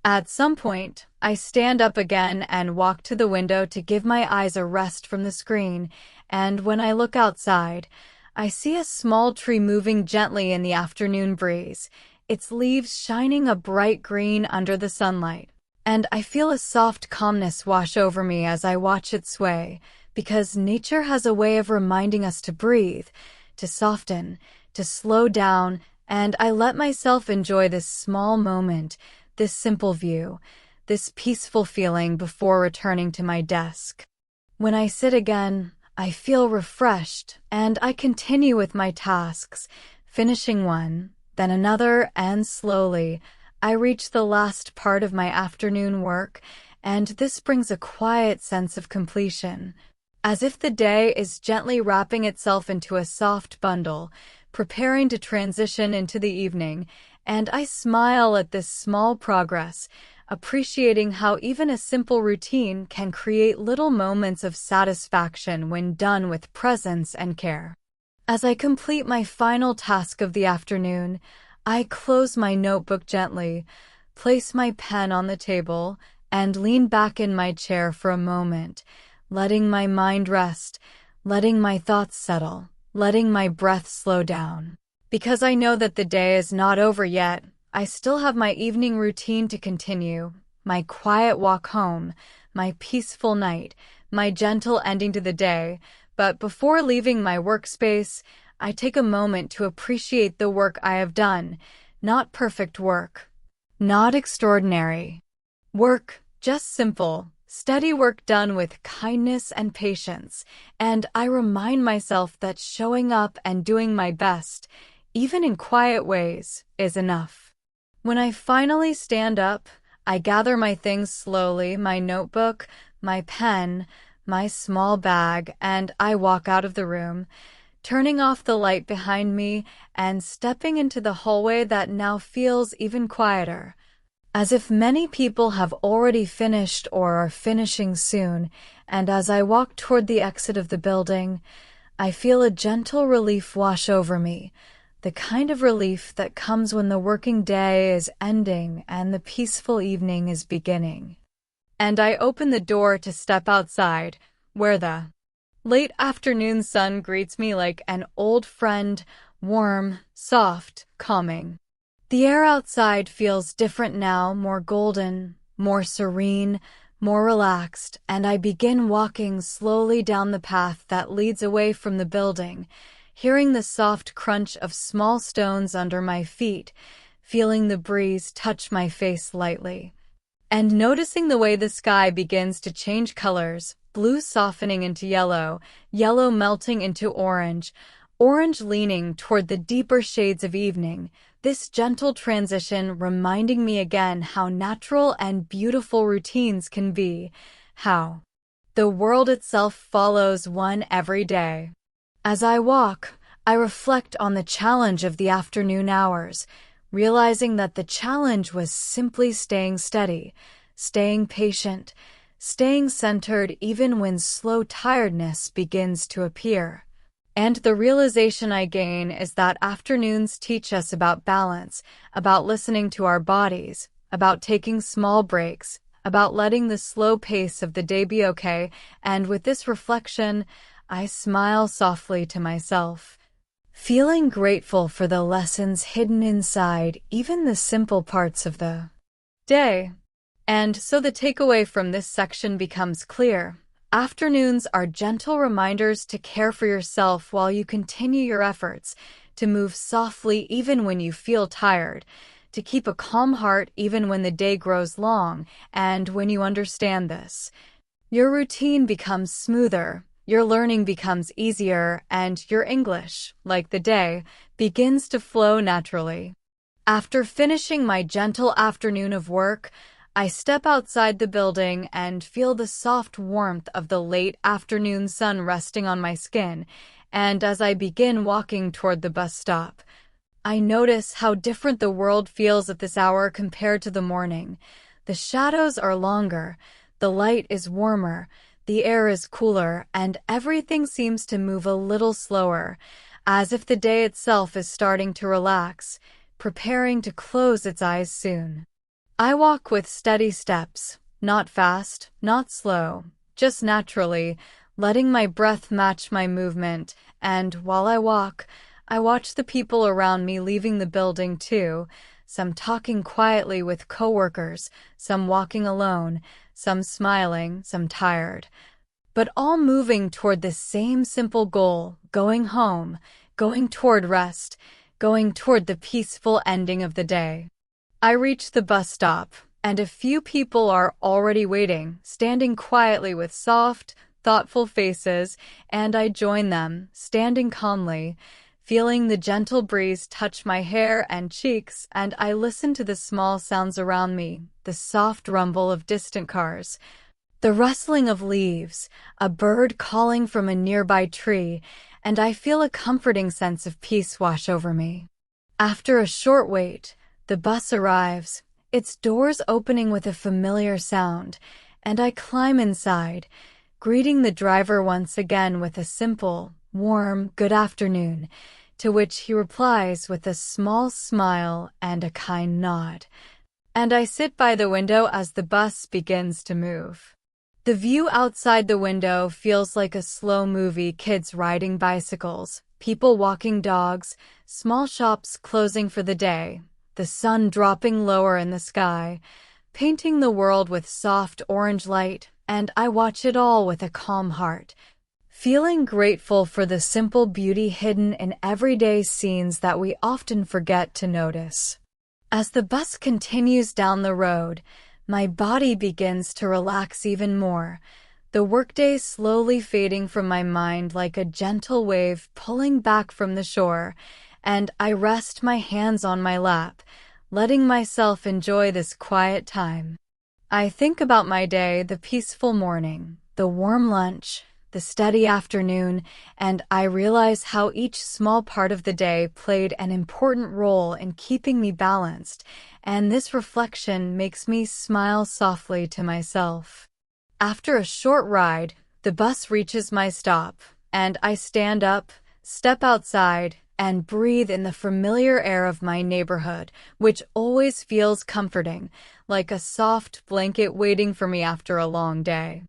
At some point, I stand up again and walk to the window to give my eyes a rest from the screen, and when I look outside, I see a small tree moving gently in the afternoon breeze, its leaves shining a bright green under the sunlight. And I feel a soft calmness wash over me as I watch it sway, because nature has a way of reminding us to breathe, to soften, to slow down, and I let myself enjoy this small moment, this simple view, this peaceful feeling before returning to my desk. When I sit again, I feel refreshed, and I continue with my tasks, finishing one, then another, and slowly, I reach the last part of my afternoon work, and this brings a quiet sense of completion, as if the day is gently wrapping itself into a soft bundle, preparing to transition into the evening, and I smile at this small progress, appreciating how even a simple routine can create little moments of satisfaction when done with presence and care. As I complete my final task of the afternoon, I close my notebook gently, place my pen on the table, and lean back in my chair for a moment, letting my mind rest, letting my thoughts settle, letting my breath slow down. Because I know that the day is not over yet, I still have my evening routine to continue, my quiet walk home, my peaceful night, my gentle ending to the day. But before leaving my workspace, I take a moment to appreciate the work I have done, not perfect work, Not extraordinary. Work, just simple, steady work done with kindness and patience, and I remind myself that showing up and doing my best, even in quiet ways, is enough. When I finally stand up, I gather my things slowly, my notebook, my pen, my small bag, and I walk out of the room, turning off the light behind me and stepping into the hallway that now feels even quieter. As if many people have already finished or are finishing soon, and as I walk toward the exit of the building, I feel a gentle relief wash over me, the kind of relief that comes when the working day is ending and the peaceful evening is beginning. And I open the door to step outside, where the late afternoon sun greets me like an old friend, warm, soft, calming. The air outside feels different now, more golden, more serene, more relaxed, and I begin walking slowly down the path that leads away from the building, hearing the soft crunch of small stones under my feet, feeling the breeze touch my face lightly, and noticing the way the sky begins to change colors, blue softening into yellow, yellow melting into orange, orange leaning toward the deeper shades of evening, this gentle transition reminding me again how natural and beautiful routines can be, how the world itself follows one every day. As I walk, I reflect on the challenge of the afternoon hours, realizing that the challenge was simply staying steady, staying patient, staying centered even when slow tiredness begins to appear. And the realization I gain is that afternoons teach us about balance, about listening to our bodies, about taking small breaks, about letting the slow pace of the day be okay, and with this reflection, I smile softly to myself, feeling grateful for the lessons hidden inside even the simple parts of the day. And so the takeaway from this section becomes clear. Afternoons are gentle reminders to care for yourself while you continue your efforts, to move softly even when you feel tired, to keep a calm heart even when the day grows long, and when you understand this, your routine becomes smoother, your learning becomes easier, and your English, like the day, begins to flow naturally. After finishing my gentle afternoon of work, I step outside the building and feel the soft warmth of the late afternoon sun resting on my skin, and as I begin walking toward the bus stop, I notice how different the world feels at this hour compared to the morning. The shadows are longer, the light is warmer, the air is cooler, and everything seems to move a little slower, as if the day itself is starting to relax, preparing to close its eyes soon. I walk with steady steps, not fast, not slow, just naturally, letting my breath match my movement, and while I walk, I watch the people around me leaving the building too, some talking quietly with coworkers, some walking alone, some smiling, some tired, but all moving toward the same simple goal, going home, going toward rest, going toward the peaceful ending of the day. I reach the bus stop, and a few people are already waiting, standing quietly with soft, thoughtful faces, and I join them, standing calmly, feeling the gentle breeze touch my hair and cheeks, and I listen to the small sounds around me, the soft rumble of distant cars, the rustling of leaves, a bird calling from a nearby tree, and I feel a comforting sense of peace wash over me. After a short wait, the bus arrives, its doors opening with a familiar sound, and I climb inside, greeting the driver once again with a simple, warm, good afternoon, to which he replies with a small smile and a kind nod. And I sit by the window as the bus begins to move. The view outside the window feels like a slow movie, kids riding bicycles, people walking dogs, small shops closing for the day, the sun dropping lower in the sky, painting the world with soft orange light, and I watch it all with a calm heart, feeling grateful for the simple beauty hidden in everyday scenes that we often forget to notice. As the bus continues down the road, my body begins to relax even more, the workday slowly fading from my mind like a gentle wave pulling back from the shore, and I rest my hands on my lap, letting myself enjoy this quiet time. I think about my day, the peaceful morning, the warm lunch, the steady afternoon, and I realize how each small part of the day played an important role in keeping me balanced, and this reflection makes me smile softly to myself. After a short ride, the bus reaches my stop, and I stand up, step outside, and breathe in the familiar air of my neighborhood, which always feels comforting, like a soft blanket waiting for me after a long day.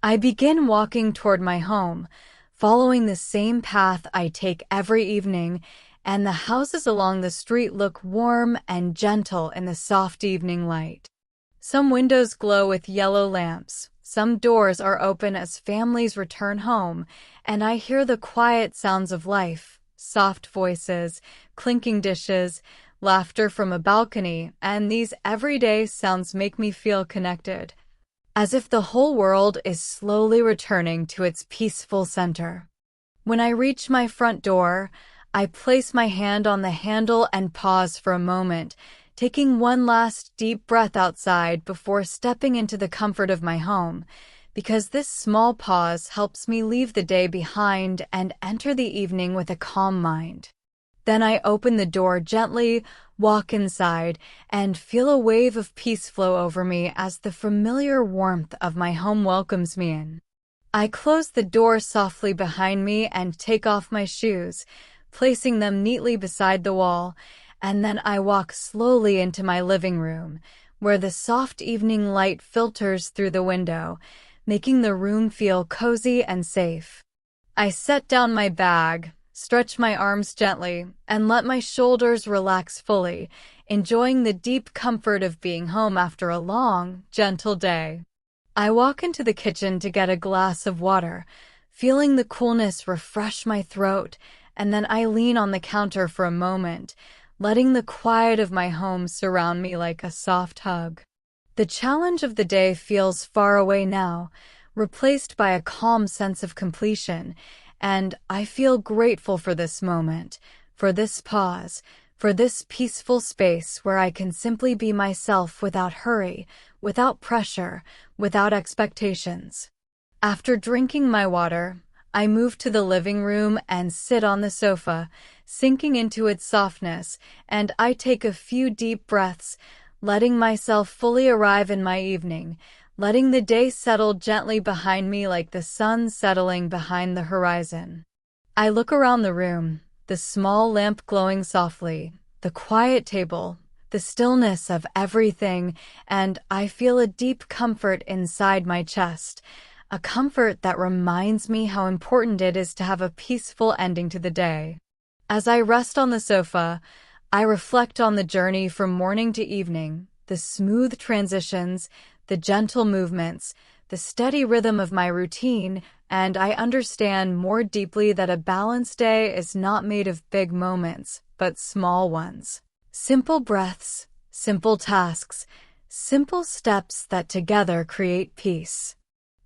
I begin walking toward my home, following the same path I take every evening, and the houses along the street look warm and gentle in the soft evening light. Some windows glow with yellow lamps, some doors are open as families return home, and I hear the quiet sounds of life, soft voices, clinking dishes, laughter from a balcony, and these everyday sounds make me feel connected, as if the whole world is slowly returning to its peaceful center. When I reach my front door, I place my hand on the handle and pause for a moment, taking one last deep breath outside before stepping into the comfort of my home, because this small pause helps me leave the day behind and enter the evening with a calm mind. Then I open the door gently, walk inside, and feel a wave of peace flow over me as the familiar warmth of my home welcomes me in. I close the door softly behind me and take off my shoes, placing them neatly beside the wall, and then I walk slowly into my living room, where the soft evening light filters through the window, making the room feel cozy and safe. I set down my bag, stretch my arms gently, and let my shoulders relax fully, enjoying the deep comfort of being home after a long, gentle day. I walk into the kitchen to get a glass of water, feeling the coolness refresh my throat, and then I lean on the counter for a moment, letting the quiet of my home surround me like a soft hug. The challenge of the day feels far away now, replaced by a calm sense of completion, and I feel grateful for this moment, for this pause, for this peaceful space where I can simply be myself without hurry, without pressure, without expectations. After drinking my water, I move to the living room and sit on the sofa, sinking into its softness, and I take a few deep breaths, letting myself fully arrive in my evening, letting the day settle gently behind me like the sun settling behind the horizon. I look around the room, the small lamp glowing softly, the quiet table, the stillness of everything, and I feel a deep comfort inside my chest, a comfort that reminds me how important it is to have a peaceful ending to the day. As I rest on the sofa, I reflect on the journey from morning to evening, the smooth transitions, the gentle movements, the steady rhythm of my routine, and I understand more deeply that a balanced day is not made of big moments, but small ones. Simple breaths, simple tasks, simple steps that together create peace.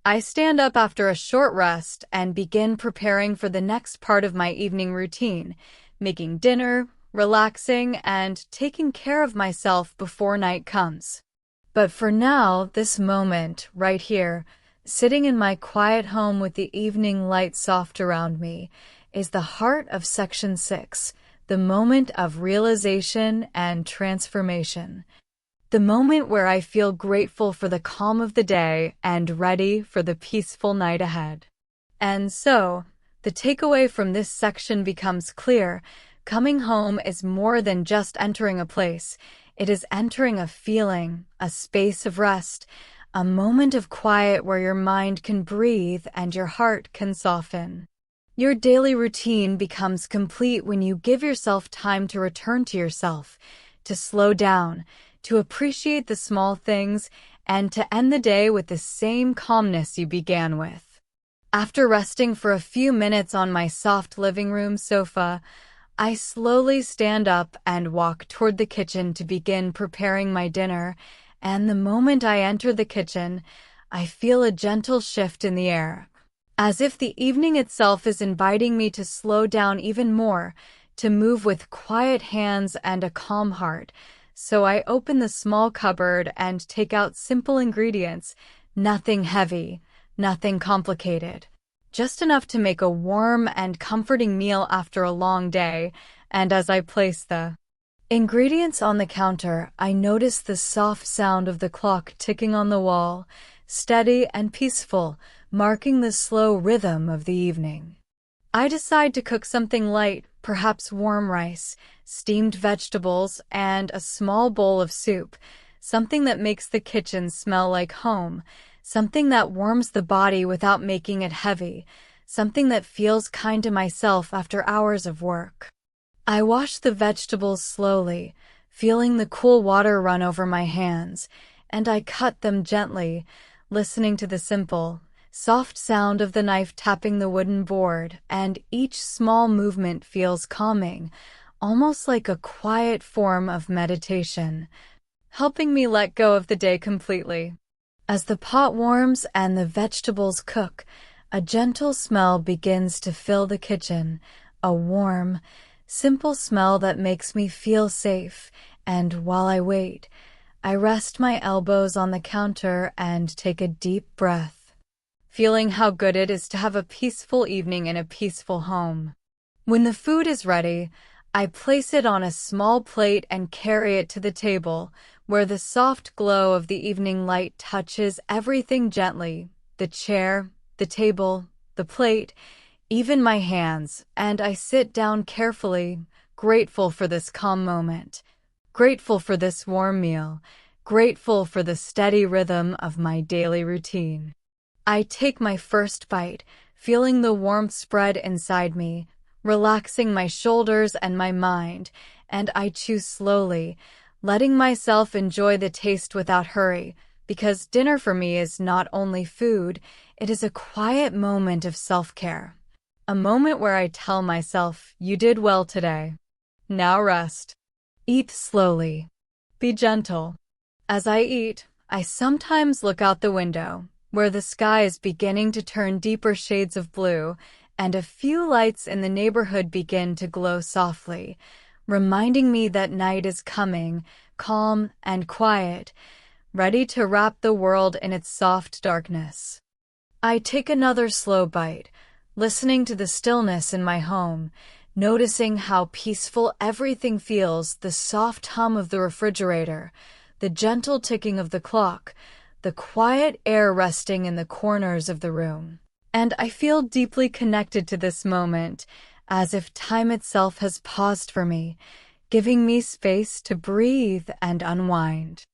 I stand up after a short rest and begin preparing for the next part of my evening routine, making dinner, relaxing, and taking care of myself before night comes. But for now, this moment, right here, sitting in my quiet home with the evening light soft around me, is the heart of Section 6, the moment of realization and transformation. The moment where I feel grateful for the calm of the day and ready for the peaceful night ahead. And so, the takeaway from this section becomes clear. Coming home is more than just entering a place. It is entering a feeling, a space of rest, a moment of quiet where your mind can breathe and your heart can soften. Your daily routine becomes complete when you give yourself time to return to yourself, to slow down, to appreciate the small things, and to end the day with the same calmness you began with. After resting for a few minutes on my soft living room sofa, I slowly stand up and walk toward the kitchen to begin preparing my dinner, and the moment I enter the kitchen, I feel a gentle shift in the air, as if the evening itself is inviting me to slow down even more, to move with quiet hands and a calm heart. So I open the small cupboard and take out simple ingredients, nothing heavy, nothing complicated. Just enough to make a warm and comforting meal after a long day, and as I place the ingredients on the counter, I notice the soft sound of the clock ticking on the wall, steady and peaceful, marking the slow rhythm of the evening. I decide to cook something light, perhaps warm rice, steamed vegetables, and a small bowl of soup, something that makes the kitchen smell like home, something that warms the body without making it heavy, something that feels kind to myself after hours of work. I wash the vegetables slowly, feeling the cool water run over my hands, and I cut them gently, listening to the simple, soft sound of the knife tapping the wooden board, and each small movement feels calming, almost like a quiet form of meditation, helping me let go of the day completely. As the pot warms and the vegetables cook, a gentle smell begins to fill the kitchen, a warm, simple smell that makes me feel safe, and while I wait, I rest my elbows on the counter and take a deep breath, feeling how good it is to have a peaceful evening in a peaceful home. When the food is ready, I place it on a small plate and carry it to the table, where the soft glow of the evening light touches everything gently, the chair, the table, the plate, even my hands, and I sit down carefully, grateful for this calm moment, grateful for this warm meal, grateful for the steady rhythm of my daily routine. I take my first bite, feeling the warmth spread inside me, relaxing my shoulders and my mind, and I chew slowly, letting myself enjoy the taste without hurry, because dinner for me is not only food, it is a quiet moment of self-care. A moment where I tell myself, you did well today. Now rest. Eat slowly. Be gentle. As I eat, I sometimes look out the window, where the sky is beginning to turn deeper shades of blue, and a few lights in the neighborhood begin to glow softly, reminding me that night is coming, calm and quiet, ready to wrap the world in its soft darkness. I take another slow bite, listening to the stillness in my home, noticing how peaceful everything feels, the soft hum of the refrigerator, the gentle ticking of the clock, the quiet air resting in the corners of the room. And I feel deeply connected to this moment, as if time itself has paused for me, giving me space to breathe and unwind.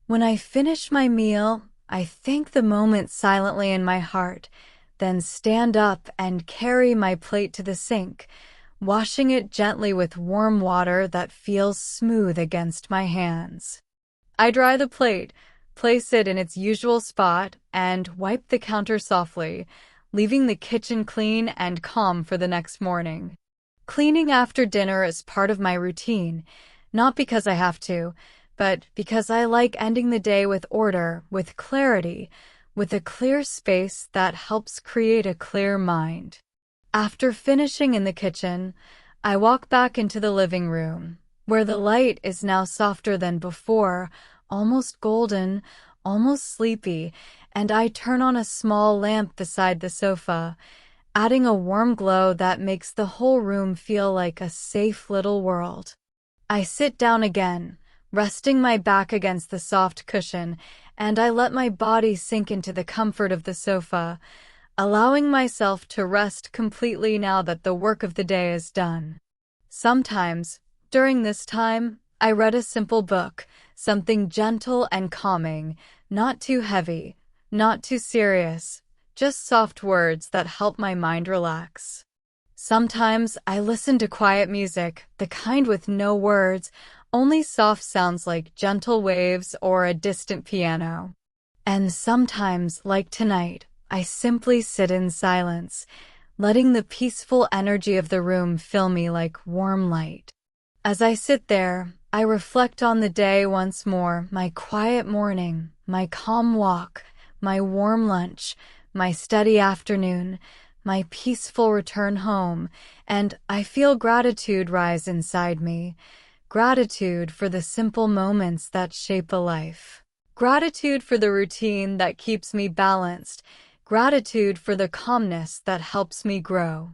When I finish my meal, I thank the moment silently in my heart, then stand up and carry my plate to the sink, washing it gently with warm water that feels smooth against my hands. I dry the plate, place it in its usual spot, and wipe the counter softly, leaving the kitchen clean and calm for the next morning. Cleaning after dinner is part of my routine, not because I have to, but because I like ending the day with order, with clarity, with a clear space that helps create a clear mind. After finishing in the kitchen, I walk back into the living room, where the light is now softer than before, almost golden, almost sleepy, and I turn on a small lamp beside the sofa, adding a warm glow that makes the whole room feel like a safe little world. I sit down again, resting my back against the soft cushion, and I let my body sink into the comfort of the sofa, allowing myself to rest completely now that the work of the day is done. Sometimes, during this time, I read a simple book, something gentle and calming, not too heavy, not too serious, just soft words that help my mind relax. Sometimes I listen to quiet music, the kind with no words, only soft sounds like gentle waves or a distant piano. And sometimes, like tonight, I simply sit in silence, letting the peaceful energy of the room fill me like warm light. As I sit there, I reflect on the day once more, my quiet morning, my calm walk, my warm lunch, my steady afternoon, my peaceful return home, and I feel gratitude rise inside me. Gratitude for the simple moments that shape a life. Gratitude for the routine that keeps me balanced. Gratitude for the calmness that helps me grow.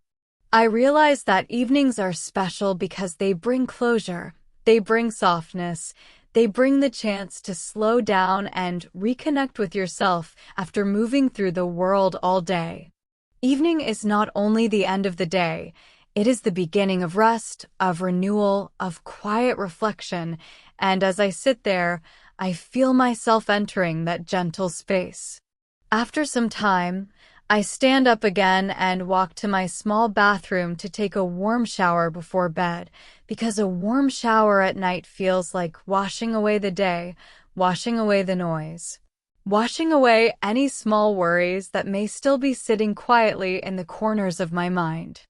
I realize that evenings are special because they bring closure, they bring softness, they bring the chance to slow down and reconnect with yourself after moving through the world all day. Evening is not only the end of the day, it is the beginning of rest, of renewal, of quiet reflection, and as I sit there, I feel myself entering that gentle space. After some time, I stand up again and walk to my small bathroom to take a warm shower before bed, because a warm shower at night feels like washing away the day, washing away the noise, washing away any small worries that may still be sitting quietly in the corners of my mind.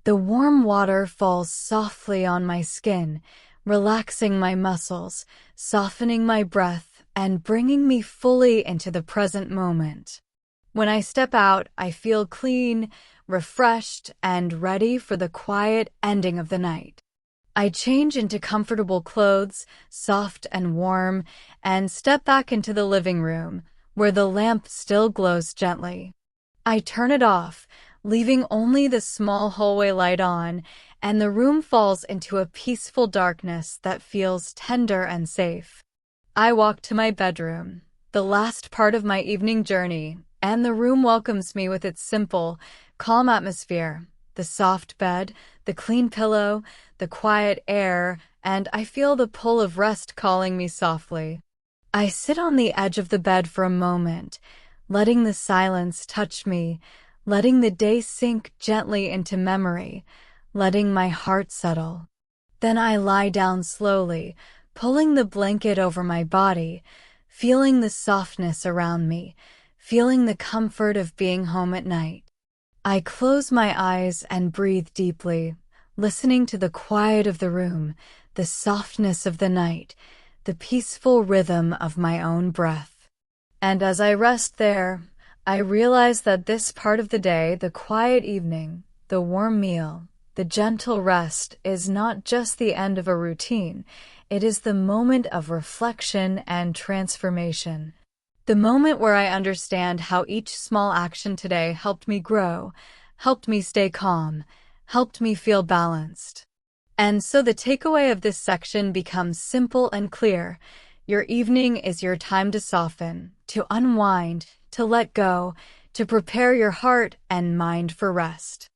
The warm water falls softly on my skin, relaxing my muscles, softening my breath, and bringing me fully into the present moment. When I step out, I feel clean, refreshed, and ready for the quiet ending of the night. I change into comfortable clothes, soft and warm, and step back into the living room, where the lamp still glows gently. I turn it off, leaving only the small hallway light on, and the room falls into a peaceful darkness that feels tender and safe. I walk to my bedroom, the last part of my evening journey, and the room welcomes me with its simple, calm atmosphere, the soft bed, the clean pillow, the quiet air, and I feel the pull of rest calling me softly. I sit on the edge of the bed for a moment, letting the silence touch me, letting the day sink gently into memory, letting my heart settle. Then I lie down slowly, pulling the blanket over my body, feeling the softness around me, feeling the comfort of being home at night. I close my eyes and breathe deeply, listening to the quiet of the room, the softness of the night, the peaceful rhythm of my own breath. And as I rest there, I realize that this part of the day, the quiet evening, the warm meal, the gentle rest, is not just the end of a routine, it is the moment of reflection and transformation. The moment where I understand how each small action today helped me grow, helped me stay calm, helped me feel balanced. And so the takeaway of this section becomes simple and clear. Your evening is your time to soften, to unwind, to let go, to prepare your heart and mind for rest.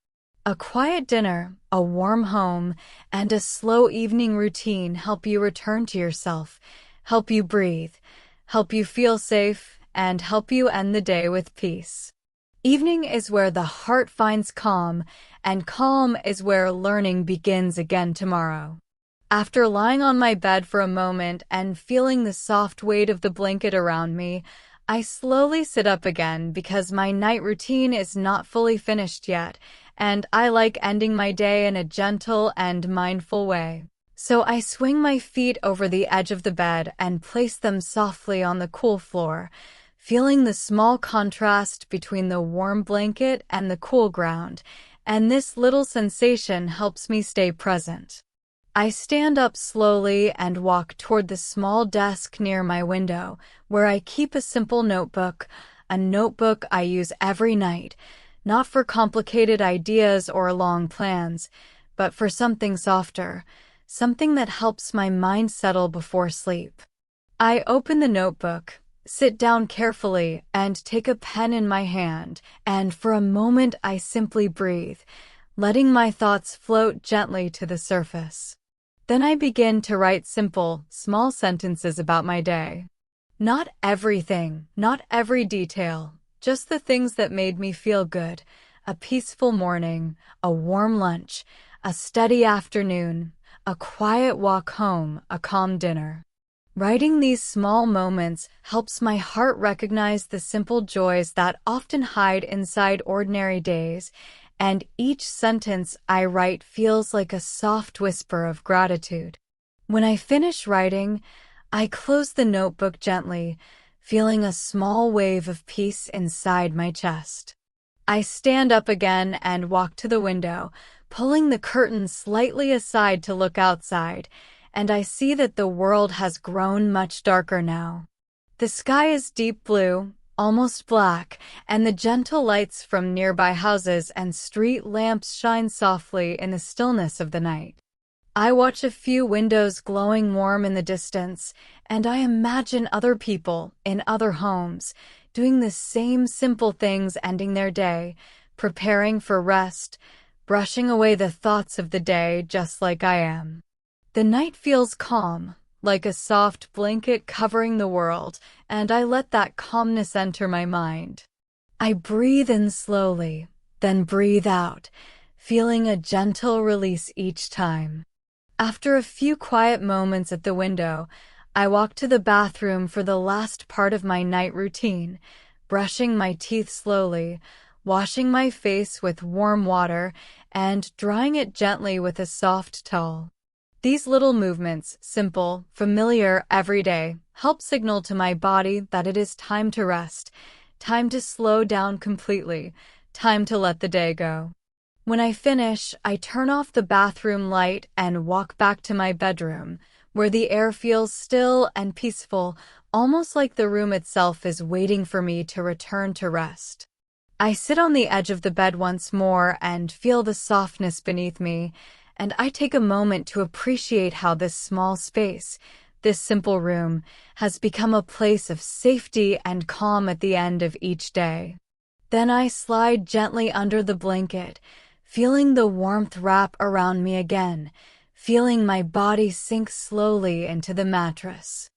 A quiet dinner, a warm home, and a slow evening routine help you return to yourself, help you breathe, help you feel safe, and help you end the day with peace. Evening is where the heart finds calm, and calm is where learning begins again tomorrow. After lying on my bed for a moment and feeling the soft weight of the blanket around me, I slowly sit up again because my night routine is not fully finished yet, and I like ending my day in a gentle and mindful way. So I swing my feet over the edge of the bed and place them softly on the cool floor, feeling the small contrast between the warm blanket and the cool ground, and this little sensation helps me stay present. I stand up slowly and walk toward the small desk near my window, where I keep a simple notebook, a notebook I use every night, not for complicated ideas or long plans, but for something softer, something that helps my mind settle before sleep. I open the notebook, sit down carefully, and take a pen in my hand, and for a moment I simply breathe, letting my thoughts float gently to the surface. Then I begin to write simple, small sentences about my day. Not everything, not every detail, just the things that made me feel good. A peaceful morning, a warm lunch, a steady afternoon, a quiet walk home, a calm dinner. Writing these small moments helps my heart recognize the simple joys that often hide inside ordinary days, and each sentence I write feels like a soft whisper of gratitude. When I finish writing, I close the notebook gently, feeling a small wave of peace inside my chest. I stand up again and walk to the window, pulling the curtain slightly aside to look outside, and I see that the world has grown much darker now. The sky is deep blue, almost black, and the gentle lights from nearby houses and street lamps shine softly in the stillness of the night. I watch a few windows glowing warm in the distance, and I imagine other people in other homes doing the same simple things, ending their day, preparing for rest, brushing away the thoughts of the day just like I am. The night feels calm, like a soft blanket covering the world, and I let that calmness enter my mind. I breathe in slowly, then breathe out, feeling a gentle release each time. After a few quiet moments at the window, I walk to the bathroom for the last part of my night routine, brushing my teeth slowly, washing my face with warm water, and drying it gently with a soft towel. These little movements, simple, familiar, everyday, help signal to my body that it is time to rest, time to slow down completely, time to let the day go. When I finish, I turn off the bathroom light and walk back to my bedroom, where the air feels still and peaceful, almost like the room itself is waiting for me to return to rest. I sit on the edge of the bed once more and feel the softness beneath me, and I take a moment to appreciate how this small space, this simple room, has become a place of safety and calm at the end of each day. Then I slide gently under the blanket, feeling the warmth wrap around me again, feeling my body sink slowly into the mattress.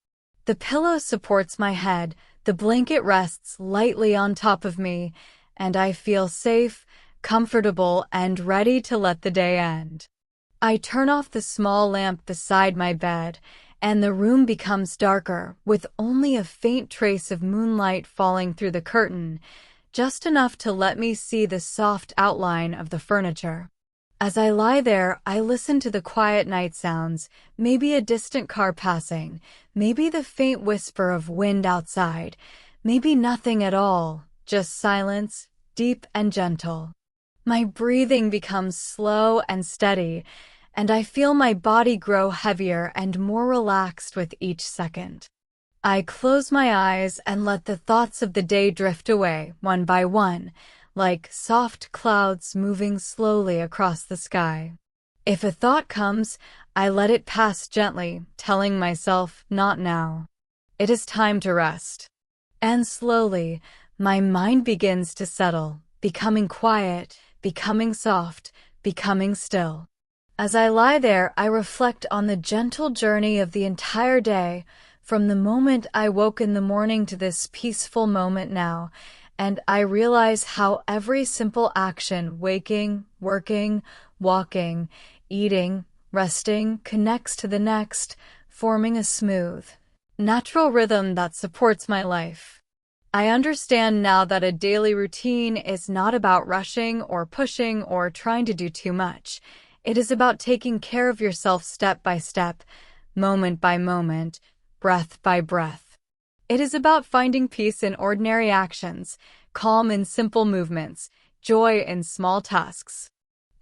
The pillow supports my head, the blanket rests lightly on top of me, and I feel safe, comfortable, and ready to let the day end. I turn off the small lamp beside my bed, and the room becomes darker, with only a faint trace of moonlight falling through the curtain, just enough to let me see the soft outline of the furniture. As I lie there, I listen to the quiet night sounds, maybe a distant car passing, maybe the faint whisper of wind outside, maybe nothing at all, just silence, deep and gentle. My breathing becomes slow and steady, and I feel my body grow heavier and more relaxed with each second. I close my eyes and let the thoughts of the day drift away, one by one, like soft clouds moving slowly across the sky. If a thought comes, I let it pass gently, telling myself, not now. It is time to rest. And slowly, my mind begins to settle, becoming quiet, becoming soft, becoming still. As I lie there, I reflect on the gentle journey of the entire day, from the moment I woke in the morning to this peaceful moment now, and I realize how every simple action, waking, working, walking, eating, resting, connects to the next, forming a smooth, natural rhythm that supports my life. I understand now that a daily routine is not about rushing or pushing or trying to do too much. It is about taking care of yourself step by step, moment by moment, breath by breath. It is about finding peace in ordinary actions, calm in simple movements, joy in small tasks.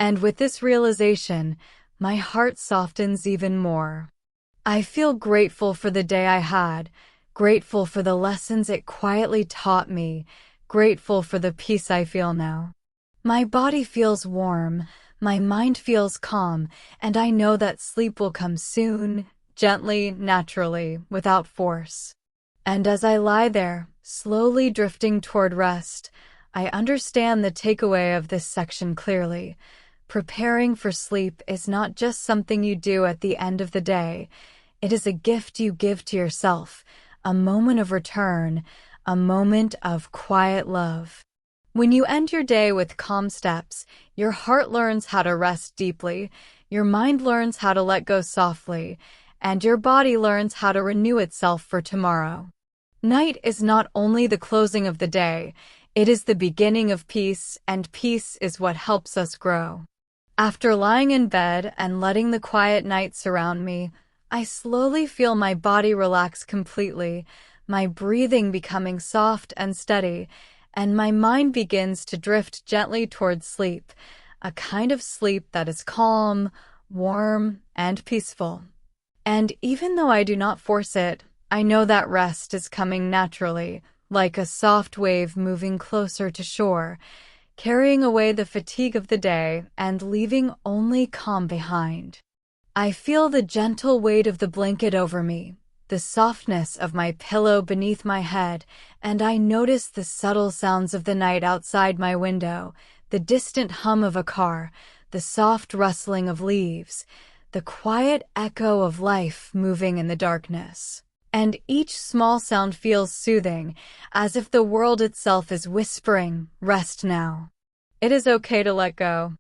And with this realization, my heart softens even more. I feel grateful for the day I had, grateful for the lessons it quietly taught me, grateful for the peace I feel now. My body feels warm, my mind feels calm, and I know that sleep will come soon, gently, naturally, without force. And as I lie there, slowly drifting toward rest, I understand the takeaway of this section clearly. Preparing for sleep is not just something you do at the end of the day. It is a gift you give to yourself, a moment of return, a moment of quiet love. When you end your day with calm steps, your heart learns how to rest deeply, your mind learns how to let go softly, and your body learns how to renew itself for tomorrow. Night is not only the closing of the day, It is the beginning of peace, and peace is what helps us grow. After lying in bed and letting the quiet night surround me, I slowly feel my body relax completely, my breathing becoming soft and steady, and my mind begins to drift gently towards sleep, a kind of sleep that is calm, warm, and peaceful. And even though I do not force it, I know that rest is coming naturally, like a soft wave moving closer to shore, carrying away the fatigue of the day and leaving only calm behind. I feel the gentle weight of the blanket over me, the softness of my pillow beneath my head, and I notice the subtle sounds of the night outside my window, the distant hum of a car, the soft rustling of leaves, the quiet echo of life moving in the darkness. And each small sound feels soothing, as if the world itself is whispering, "Rest now. It is okay to let go."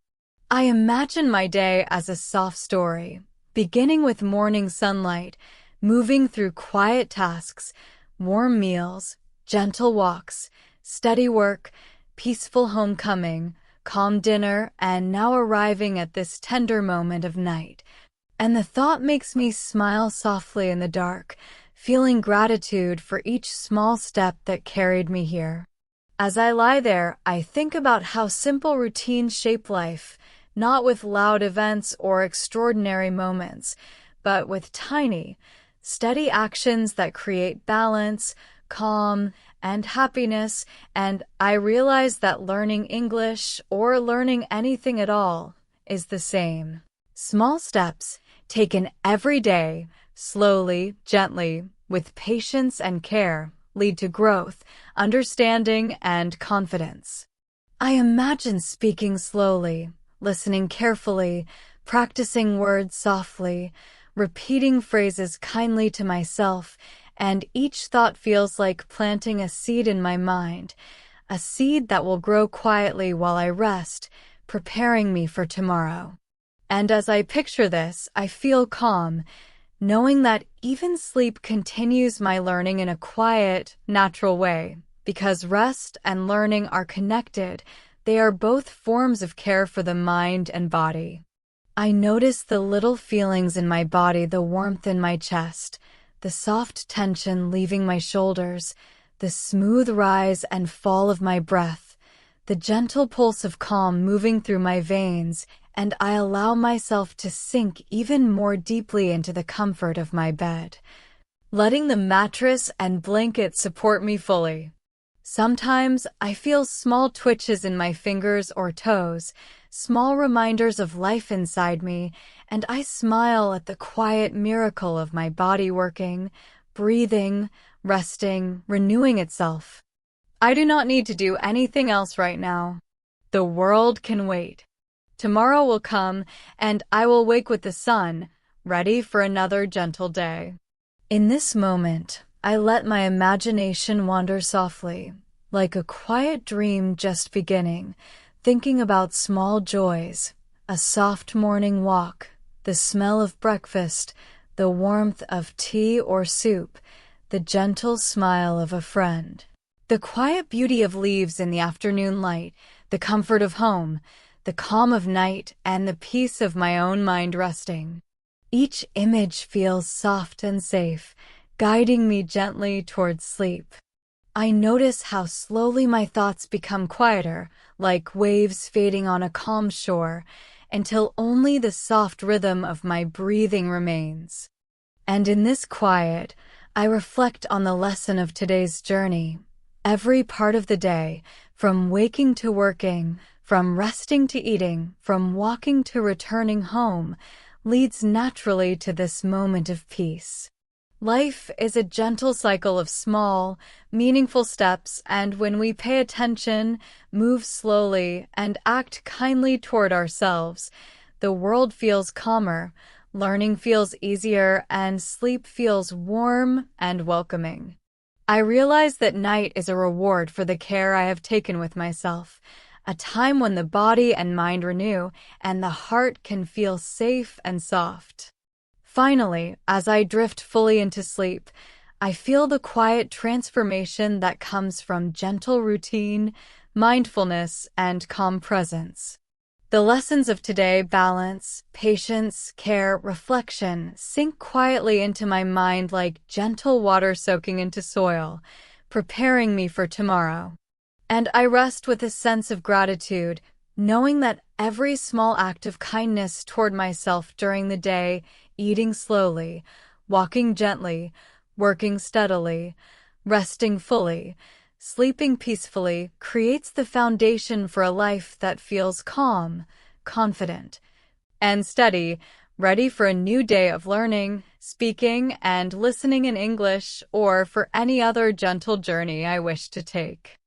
I imagine my day as a soft story, beginning with morning sunlight, moving through quiet tasks, warm meals, gentle walks, steady work, peaceful homecoming, calm dinner, and now arriving at this tender moment of night. And the thought makes me smile softly in the dark, feeling gratitude for each small step that carried me here. As I lie there, I think about how simple routines shape life, not with loud events or extraordinary moments, but with tiny, steady actions that create balance, calm, and happiness, and I realize that learning English, or learning anything at all, is the same. Small steps, taken every day, slowly, gently, with patience and care, lead to growth, understanding, and confidence. I imagine speaking slowly, listening carefully, practicing words softly, repeating phrases kindly to myself, and each thought feels like planting a seed in my mind, a seed that will grow quietly while I rest, preparing me for tomorrow. And as I picture this, I feel calm, knowing that even sleep continues my learning in a quiet, natural way. Because rest and learning are connected, they are both forms of care for the mind and body. I notice the little feelings in my body, the warmth in my chest, the soft tension leaving my shoulders, the smooth rise and fall of my breath, the gentle pulse of calm moving through my veins, and I allow myself to sink even more deeply into the comfort of my bed, letting the mattress and blanket support me fully. Sometimes I feel small twitches in my fingers or toes, small reminders of life inside me, and I smile at the quiet miracle of my body working, breathing, resting, renewing itself. I do not need to do anything else right now. The world can wait. Tomorrow will come, and I will wake with the sun, ready for another gentle day. In this moment, I let my imagination wander softly, like a quiet dream just beginning, thinking about small joys, a soft morning walk, the smell of breakfast, the warmth of tea or soup, the gentle smile of a friend, the quiet beauty of leaves in the afternoon light, the comfort of home, the calm of night, and the peace of my own mind resting. Each image feels soft and safe, guiding me gently towards sleep. I notice how slowly my thoughts become quieter, like waves fading on a calm shore, until only the soft rhythm of my breathing remains. And in this quiet, I reflect on the lesson of today's journey. Every part of the day, from waking to working, from resting to eating, from walking to returning home, leads naturally to this moment of peace. Life is a gentle cycle of small, meaningful steps, and when we pay attention, move slowly, and act kindly toward ourselves, the world feels calmer, learning feels easier, and sleep feels warm and welcoming. I realize that night is a reward for the care I have taken with myself, a time when the body and mind renew, and the heart can feel safe and soft. Finally, as I drift fully into sleep, I feel the quiet transformation that comes from gentle routine, mindfulness, and calm presence. The lessons of today, balance, patience, care, reflection, sink quietly into my mind like gentle water soaking into soil, preparing me for tomorrow. And I rest with a sense of gratitude, knowing that every small act of kindness toward myself during the day, eating slowly, walking gently, working steadily, resting fully, sleeping peacefully, creates the foundation for a life that feels calm, confident, and steady, ready for a new day of learning, speaking, and listening in English, or for any other gentle journey I wish to take.